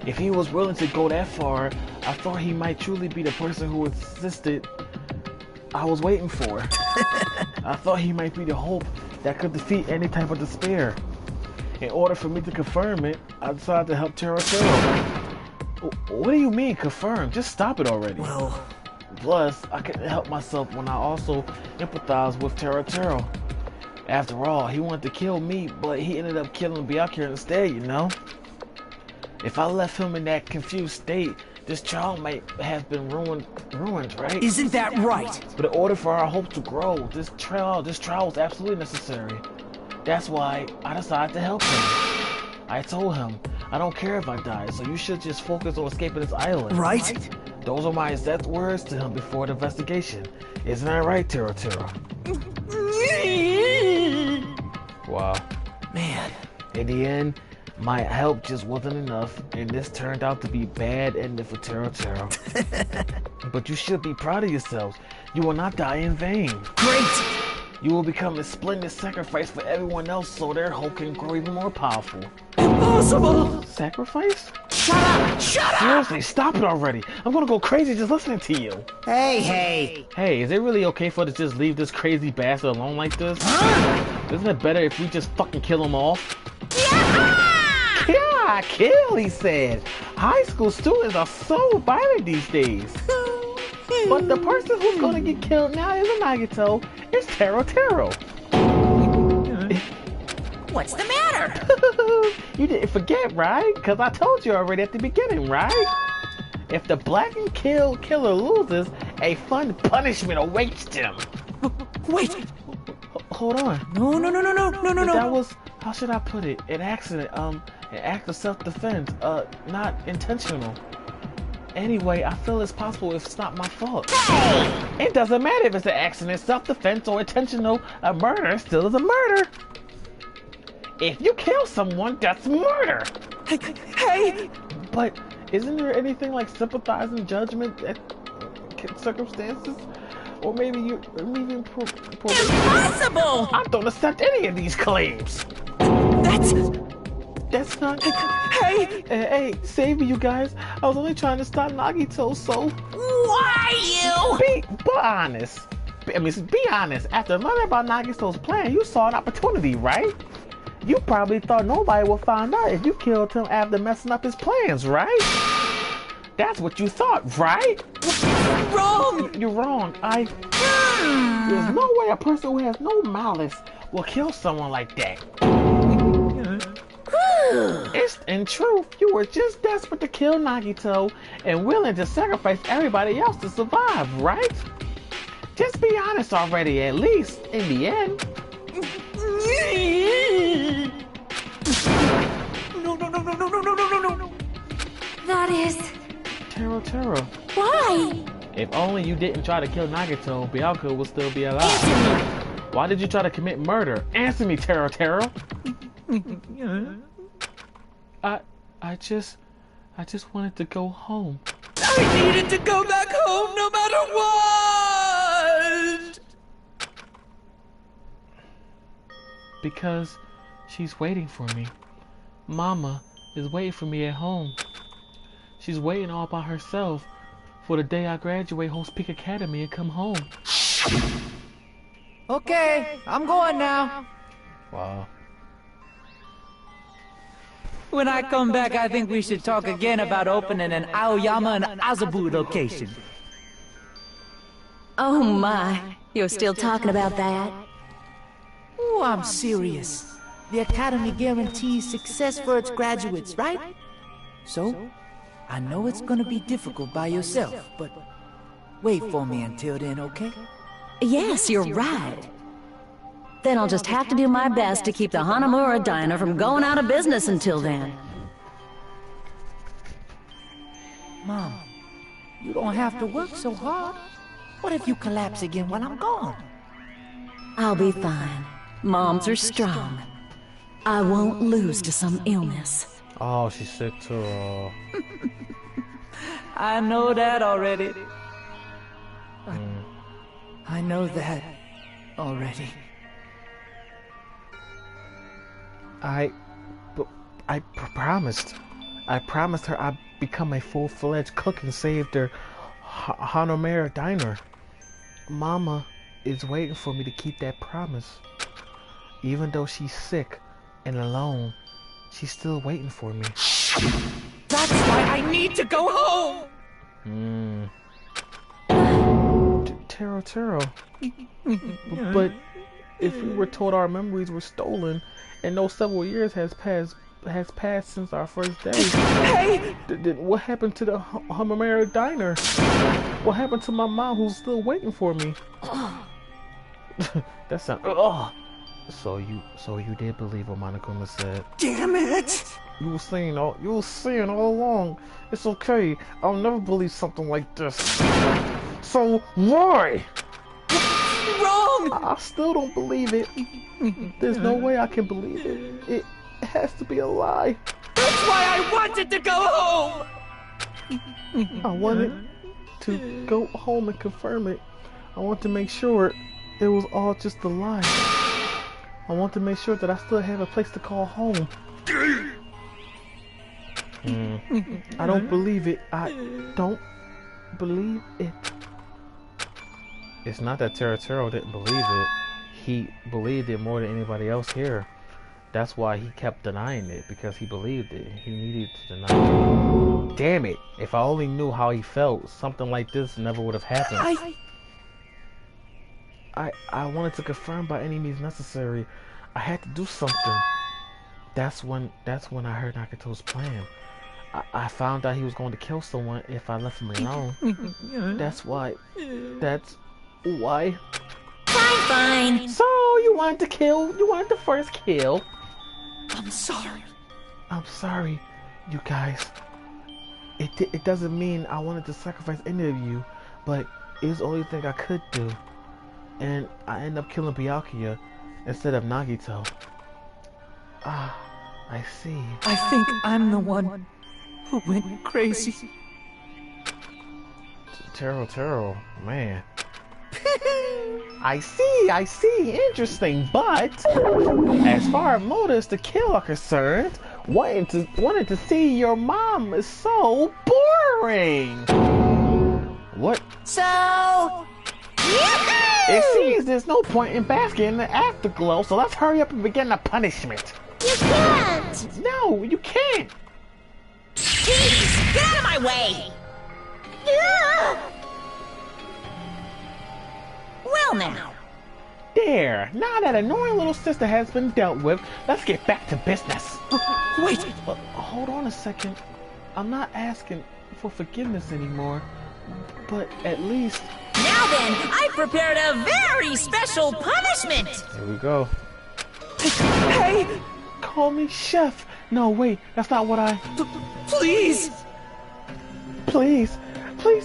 Speaker 1: If he was willing to go that far, I thought he might truly be the person who insisted I was waiting for. I thought he might be the hope that could defeat any type of despair. In order for me to confirm it, I decided to help Tero. What do you mean, confirm? Just stop it already.
Speaker 4: Well...
Speaker 1: Plus, I couldn't help myself when I also empathized with Tero. After all, he wanted to kill me, but he ended up killing Byakuya instead, you know? If I left him in that confused state, this trial might have been ruined, right?
Speaker 4: Isn't that right?
Speaker 1: But in order for our hope to grow, this trial was absolutely necessary. That's why I decided to help him. I told him, I don't care if I die, so you should just focus on escaping this island.
Speaker 4: Right?
Speaker 1: Those are my exact words to him before the investigation. Isn't that right, Tero? Wow.
Speaker 4: Man.
Speaker 1: In the end, my help just wasn't enough, and this turned out to be bad ending for Tero. But you should be proud of yourselves. You will not die in vain.
Speaker 4: Great!
Speaker 1: You will become a splendid sacrifice for everyone else so their hope can grow even more powerful.
Speaker 4: Impossible!
Speaker 1: Sacrifice?
Speaker 4: Shut up! Shut up!
Speaker 1: Seriously, stop it already. I'm gonna go crazy just listening to you.
Speaker 4: Hey!
Speaker 1: Hey, is it really okay for us to just leave this crazy bastard alone like this? Huh? Isn't it better if we just fucking kill him off? Yeah, kill, he said. High school students are so violent these days. But the person who's gonna get killed now isn't Nagito, it's Tero.
Speaker 2: What's the matter?
Speaker 1: You didn't forget, right? Because I told you already at the beginning, right? If the black and killer loses, a fun punishment awaits him.
Speaker 4: Wait!
Speaker 1: Hold on.
Speaker 4: No.
Speaker 1: That was, how should I put it? An accident, an act of self-defense, not intentional. Anyway, I feel it's possible if it's not my fault. Hey! It doesn't matter if it's an accident, self-defense, or intentional. A murder still is a murder. If you kill someone, that's murder.
Speaker 12: Hey!
Speaker 1: But isn't there anything like sympathizing judgment at circumstances? Or maybe you even
Speaker 2: Impossible!
Speaker 1: I don't accept any of these claims. That's not. Hey, save me, you guys. I was only trying to stop Nagito, so.
Speaker 2: Why you?
Speaker 1: Be honest. Be honest. After learning about Nagito's plan, you saw an opportunity, right? You probably thought nobody would find out if you killed him after messing up his plans, right? That's what you thought, right?
Speaker 12: Wrong!
Speaker 1: You're wrong. There's no way a person who has no malice will kill someone like that. It's in truth, you were just desperate to kill Nagito and willing to sacrifice everybody else to survive, right? Just be honest already, at least in the end.
Speaker 10: No. That is...
Speaker 1: Taro.
Speaker 10: Why?
Speaker 1: If only you didn't try to kill Nagito, Byakuya would still be alive. Why did you try to commit murder? Answer me, Taro. I just wanted to go home.
Speaker 12: I needed to go back home no matter what!
Speaker 1: Because she's waiting for me. Mama is waiting for me at home. She's waiting all by herself for the day I graduate Host Peak Academy and come home.
Speaker 12: Okay, I'm going now.
Speaker 1: Wow.
Speaker 12: When I come back, I think we should talk again about opening an Aoyama and Azabu location.
Speaker 10: Oh my, you're still talking about that?
Speaker 4: Oh, I'm serious. The Academy guarantees success for its graduates, right? So, I know it's gonna be difficult by yourself, but wait for me until then, okay?
Speaker 10: Yes, you're right. Then I'll just have to do my best to keep the Hanamura Diner from going out of business until then.
Speaker 4: Mom, you don't have to work so hard. What if you collapse again while I'm gone?
Speaker 10: I'll be fine. Moms are strong. I won't lose to some illness.
Speaker 1: Oh, she's sick too.
Speaker 12: I know that already.
Speaker 4: I know that already.
Speaker 1: I promised. I promised her I'd become a full-fledged cook and save their Hanamura Diner. Mama is waiting for me to keep that promise. Even though she's sick and alone, she's still waiting for me.
Speaker 12: That's why I need to go home!
Speaker 1: Taro. But if we were told our memories were stolen, and those several years has passed since our first day.
Speaker 12: Hey!
Speaker 1: What happened to the Hanamura Diner? What happened to my mom who's still waiting for me? That sounds. So you did believe what Monokuma said?
Speaker 12: Damn it!
Speaker 1: You were saying all along. It's okay. I'll never believe something like this. So why?
Speaker 12: Wrong!
Speaker 1: I still don't believe it. There's no way I can believe it. It has to be a lie.
Speaker 12: That's why I wanted to go home!
Speaker 1: I wanted to go home and confirm it. I want to make sure it was all just a lie. I want to make sure that I still have a place to call home. I don't believe it. I don't believe it. It's not that Taro didn't believe it. He believed it more than anybody else here. That's why he kept denying it, because he believed it. He needed to deny it. Damn it. If I only knew how he felt, something like this never would have happened. I wanted to confirm by any means necessary. I had to do something. That's when I heard Nagito's plan. I found out he was going to kill someone if I left him alone. That's why.
Speaker 2: Fine.
Speaker 1: So you wanted to kill? You wanted the first kill?
Speaker 12: I'm sorry.
Speaker 1: I'm sorry, you guys. It doesn't mean I wanted to sacrifice any of you, but it was the only thing I could do. And I ended up killing Byakuya instead of Nagito. Ah, I see.
Speaker 12: I think I'm the one who went crazy.
Speaker 1: Taro, man. I see, interesting, but as far as motives to kill are concerned, wanting to see your mom is so boring. What?
Speaker 2: So...
Speaker 1: It seems there's no point in basking in the afterglow, so let's hurry up and begin the punishment.
Speaker 3: You can't!
Speaker 1: No, you can't!
Speaker 2: Jeez, get out of my way! Well now.
Speaker 1: There, now that annoying little sister has been dealt with, let's get back to business.
Speaker 12: Wait!
Speaker 1: Hold on a second. I'm not asking for forgiveness anymore, but at least...
Speaker 2: Now then, I've prepared a very special punishment!
Speaker 1: Here we go.
Speaker 12: Hey!
Speaker 1: Call me Chef. No, wait, that's not what I...
Speaker 12: Please!
Speaker 1: Please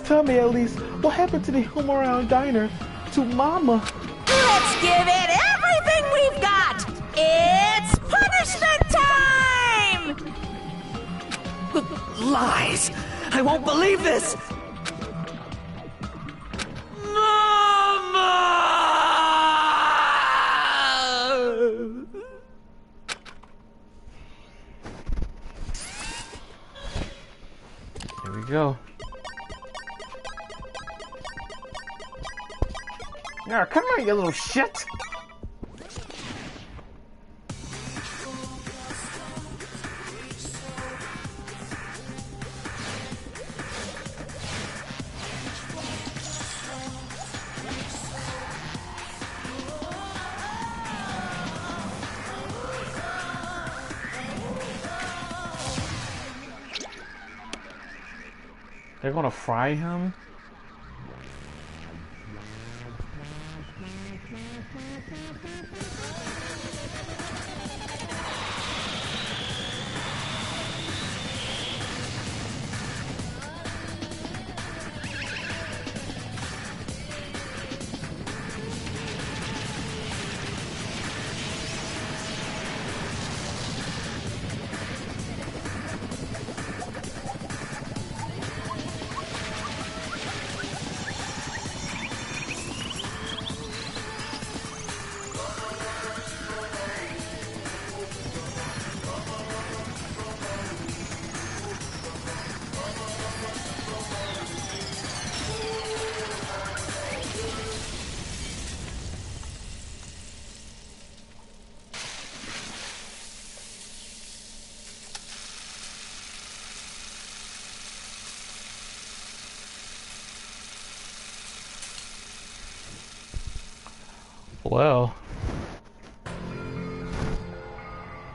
Speaker 1: tell me at least what happened to the Homeround Diner to Mama.
Speaker 2: Let's give it everything we've got! It's punishment time!
Speaker 12: Lies! I won't believe this! Mama!
Speaker 1: Here we go. Now, come on, you little shit! They're gonna fry him? Well.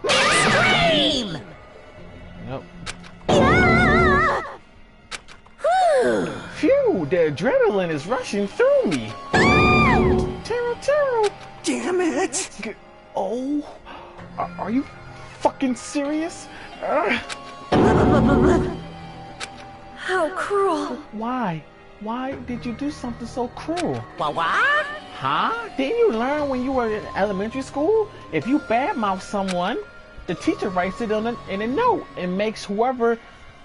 Speaker 2: Extreme!
Speaker 1: Yep. Phew, the adrenaline is rushing through me. Taro.
Speaker 12: Damn it!
Speaker 1: Oh, are you fucking serious?
Speaker 10: How cruel.
Speaker 1: Why? Why did you do something so cruel?
Speaker 2: What?
Speaker 1: Huh? Didn't you learn when you were in elementary school? If you badmouth someone, the teacher writes it in a note and makes whoever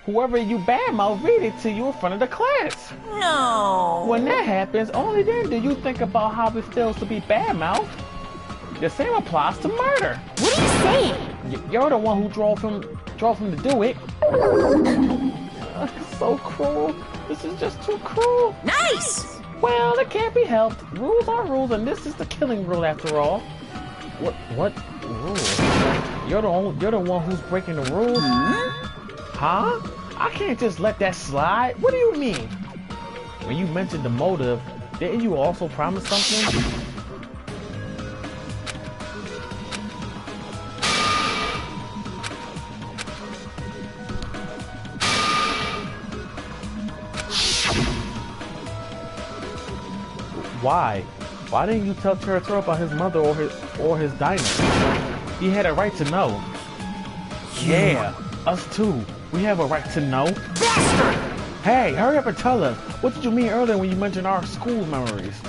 Speaker 1: you badmouth read it to you in front of the class.
Speaker 2: No.
Speaker 1: When that happens, only then do you think about how it feels to be badmouthed. The same applies to murder.
Speaker 2: What are you saying?
Speaker 1: You're the one who drove him to do it. So cruel. This is just too cruel.
Speaker 2: Nice!
Speaker 1: Well, it can't be helped. Rules are rules, and this is the killing rule after all. What rule? You're the one who's breaking the rules? Huh? I can't just let that slide. What do you mean? When you mentioned the motive, didn't you also promise something? Why? Why didn't you tell Taro about his mother or his diner? He had a right to know. Yeah, us too. We have a right to know.
Speaker 12: bastard!
Speaker 1: Hey, hurry up and tell us. What did you mean earlier when you mentioned our school memories?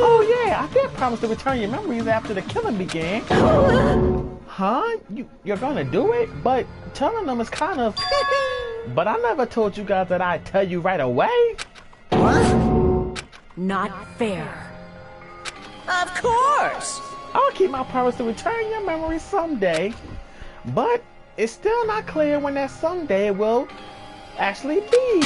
Speaker 1: Oh yeah, I did promise to return your memories after the killing began. Huh? You're gonna do it? But telling them is kind of... But I never told you guys that I'd tell you right away.
Speaker 12: What?
Speaker 10: Not fair.
Speaker 2: Of course!
Speaker 1: I'll keep my promise to return your memories someday. But it's still not clear when that someday will actually be.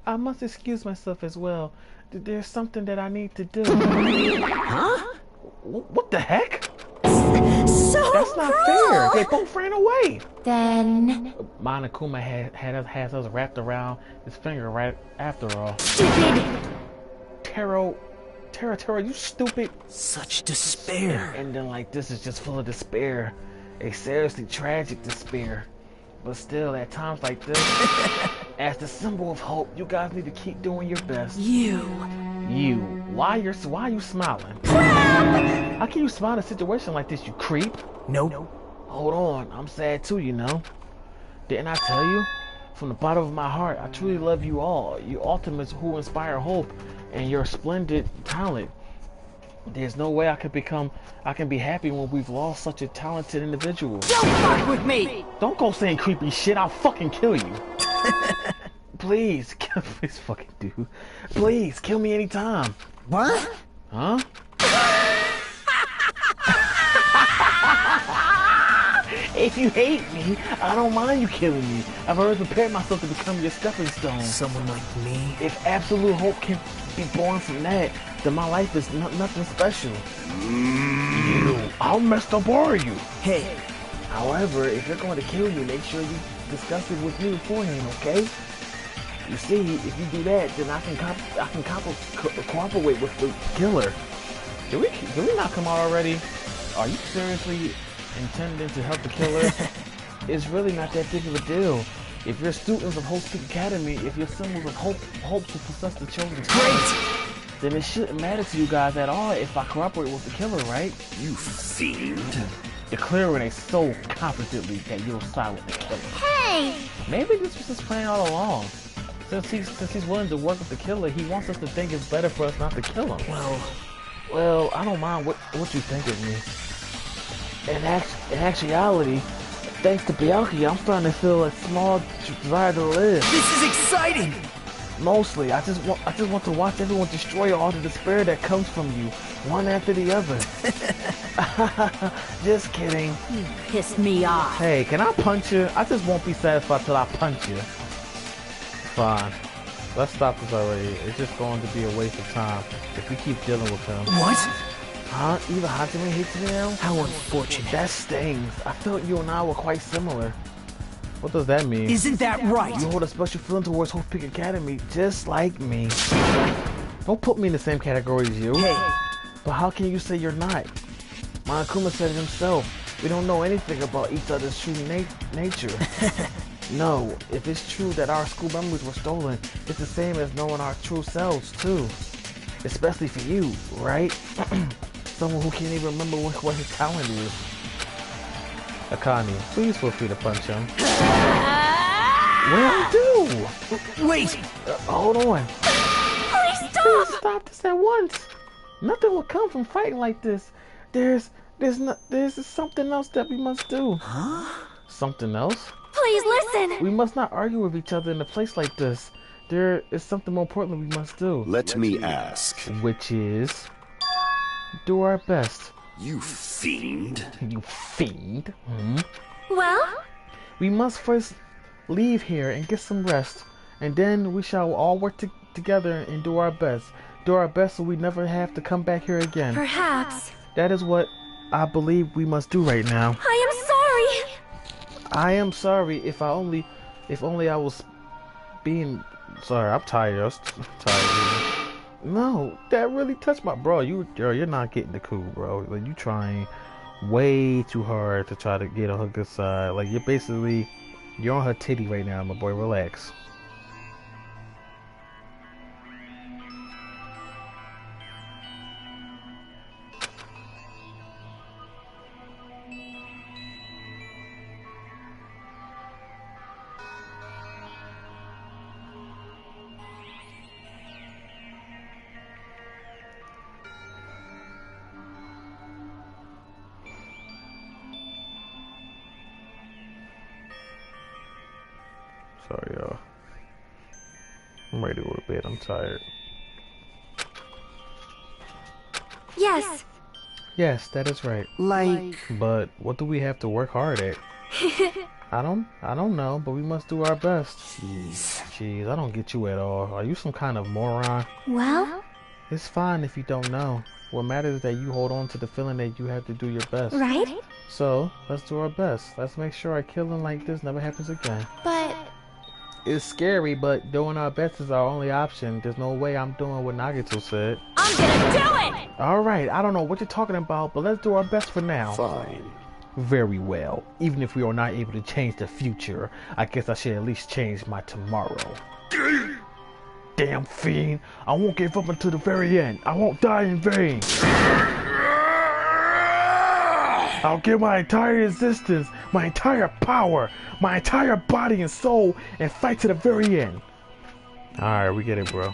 Speaker 1: I must excuse myself as well. There's something that I need to do.
Speaker 2: Huh?
Speaker 1: What the heck?
Speaker 2: So
Speaker 1: That's not fair. They both ran away.
Speaker 5: Then...
Speaker 1: Monokuma has us wrapped around his finger right after all.
Speaker 2: Stupid!
Speaker 1: Taro, you stupid.
Speaker 4: Such despair.
Speaker 1: And then like this is just full of despair. A seriously tragic despair. But still, at times like this, as the symbol of hope, you guys need to keep doing your best.
Speaker 2: You.
Speaker 1: Why are you smiling? How can you smile in a situation like this, you creep?
Speaker 4: Nope.
Speaker 1: Hold on, I'm sad too, you know. Didn't I tell you? From the bottom of my heart, I truly love you all. You ultimates who inspire hope and your splendid talent. There's no way I can be happy when we've lost such a talented individual.
Speaker 12: Don't fuck with me!
Speaker 1: Don't go saying creepy shit, I'll fucking kill you. Please, please fucking dude. Please, kill me anytime.
Speaker 4: What?
Speaker 1: Huh? If you hate me, I don't mind you killing me. I've already prepared myself to become your stepping stone.
Speaker 4: Someone like me?
Speaker 1: If absolute hope can be born from that, then my life is nothing special. How messed up are you?
Speaker 4: Hey.
Speaker 1: However, if you're going to kill me, make sure you discuss it with me beforehand, okay? You see, if you do that, then I can cooperate with the killer. Did we not come out already? Are you seriously intending to help the killer? It's really not that big of a deal. If you're students of Hope Peak Academy, if you're symbols of hope to possess the children's hearts, then it shouldn't matter to you guys at all if I cooperate with the killer, right?
Speaker 7: You fiend.
Speaker 1: Declare Renee so confidently that you'll side with the killer.
Speaker 3: Hey!
Speaker 1: Maybe this was his plan all along. Since he's willing to work with the killer, he wants us to think it's better for us not to kill him. Well, I don't mind what you think of me. In actuality, thanks to Byakuya, I'm starting to feel a small desire to live.
Speaker 4: This is exciting!
Speaker 1: Mostly, I just want to watch everyone destroy all the despair that comes from you, one after the other. Just kidding.
Speaker 10: You pissed me off.
Speaker 1: Hey, can I punch you? I just won't be satisfied till I punch you. Fine. Let's stop this already. It's just going to be a waste of time if we keep dealing with him.
Speaker 4: What?
Speaker 1: Huh? Even Hajime hates me now?
Speaker 4: How unfortunate.
Speaker 1: That stings. I felt you and I were quite similar. What does that mean?
Speaker 4: Isn't that right?
Speaker 1: You hold a special feeling towards Hope Peak Academy, just like me. Don't put me in the same category as you.
Speaker 4: Hey.
Speaker 1: But how can you say you're not? Monokuma said it himself. We don't know anything about each other's true nature. No, if it's true that our school memories were stolen, it's the same as knowing our true selves, too. Especially for you, right? Someone who can't even remember what his talent is. Akane, please feel free to punch him. What do? Wait! Hold on.
Speaker 10: Please stop!
Speaker 1: Please stop this at once. Nothing will come from fighting like this. There's something else that we must do. Huh? Something else?
Speaker 10: Please listen!
Speaker 1: We must not argue with each other in a place like this. There is something more important we must do.
Speaker 7: Let me ask.
Speaker 1: Which is... do our best.
Speaker 7: You fiend.
Speaker 1: You fiend? Hmm?
Speaker 10: Well?
Speaker 1: We must first leave here and get some rest. And then we shall all work together and do our best. Do our best so we never have to come back here again.
Speaker 10: Perhaps.
Speaker 1: That is what I believe we must do right now.
Speaker 10: I am sorry!
Speaker 1: I am sorry if only I was being sorry. I'm tired. I'm tired. No, that really touched my bro. You're not getting the cool, bro. Like you trying way too hard to try to get on her good side. Like you're on her titty right now, my boy. Relax. Sorry, y'all. I'm ready to go to bed. I'm tired.
Speaker 5: Yes.
Speaker 1: Yes, that is right.
Speaker 4: Like...
Speaker 1: But what do we have to work hard at? I don't know, but we must do our best. Jeez, I don't get you at all. Are you some kind of moron?
Speaker 5: Well?
Speaker 1: It's fine if you don't know. What matters is that you hold on to the feeling that you have to do your best.
Speaker 5: Right?
Speaker 1: So, let's do our best. Let's make sure a killing like this never happens again.
Speaker 5: But...
Speaker 1: It's scary, but doing our best is our only option. There's no way I'm doing what Nagato said.
Speaker 10: I'm gonna do it!
Speaker 1: Alright, I don't know what you're talking about, but let's do our best for now.
Speaker 7: Fine.
Speaker 1: Very well. Even if we are not able to change the future, I guess I should at least change my tomorrow. Damn fiend! I won't give up until the very end. I won't die in vain. I'll give my entire existence, my entire power, my entire body and soul, and fight to the very end. Alright, we get it, bro.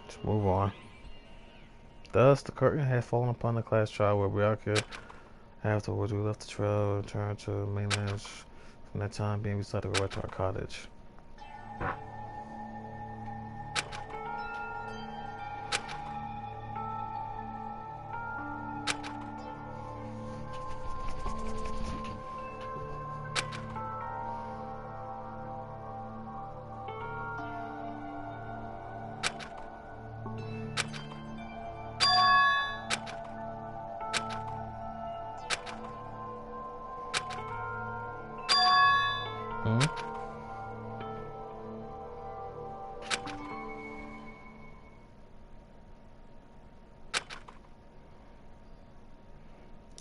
Speaker 1: Let's move on. Thus, the curtain had fallen upon the class trial where we all could. Afterwards, we left the trail and returned to the mainland. From that time being, we decided to go back to our cottage.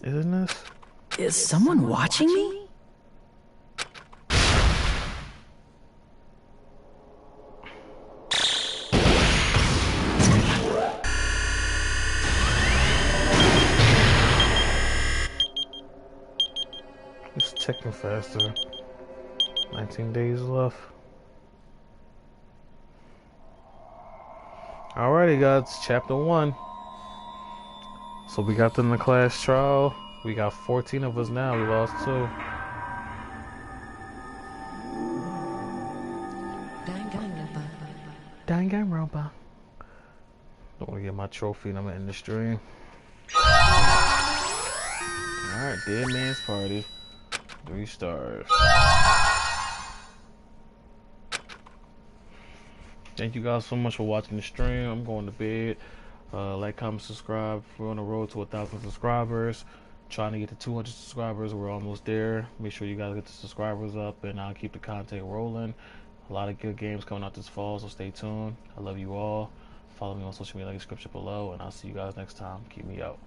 Speaker 1: Isn't this?
Speaker 12: Is someone watching me?
Speaker 1: It's ticking faster. 19 days left. Alrighty guys, chapter 1. So we got them in the class trial. We got 14 of us now. We lost 2. Danganronpa. Don't want to get my trophy and I'm in the stream. Alright, Dead Man's Party. 3 stars. Thank you guys so much for watching the stream. I'm going to bed. Like, comment, subscribe. We're on the road to 1,000 subscribers. Trying to get to 200 subscribers. We're almost there. Make sure you guys get the subscribers up, and I'll keep the content rolling. A lot of good games coming out this fall, so stay tuned. I love you all. Follow me on social media, like the description below, and I'll see you guys next time. Keep me out.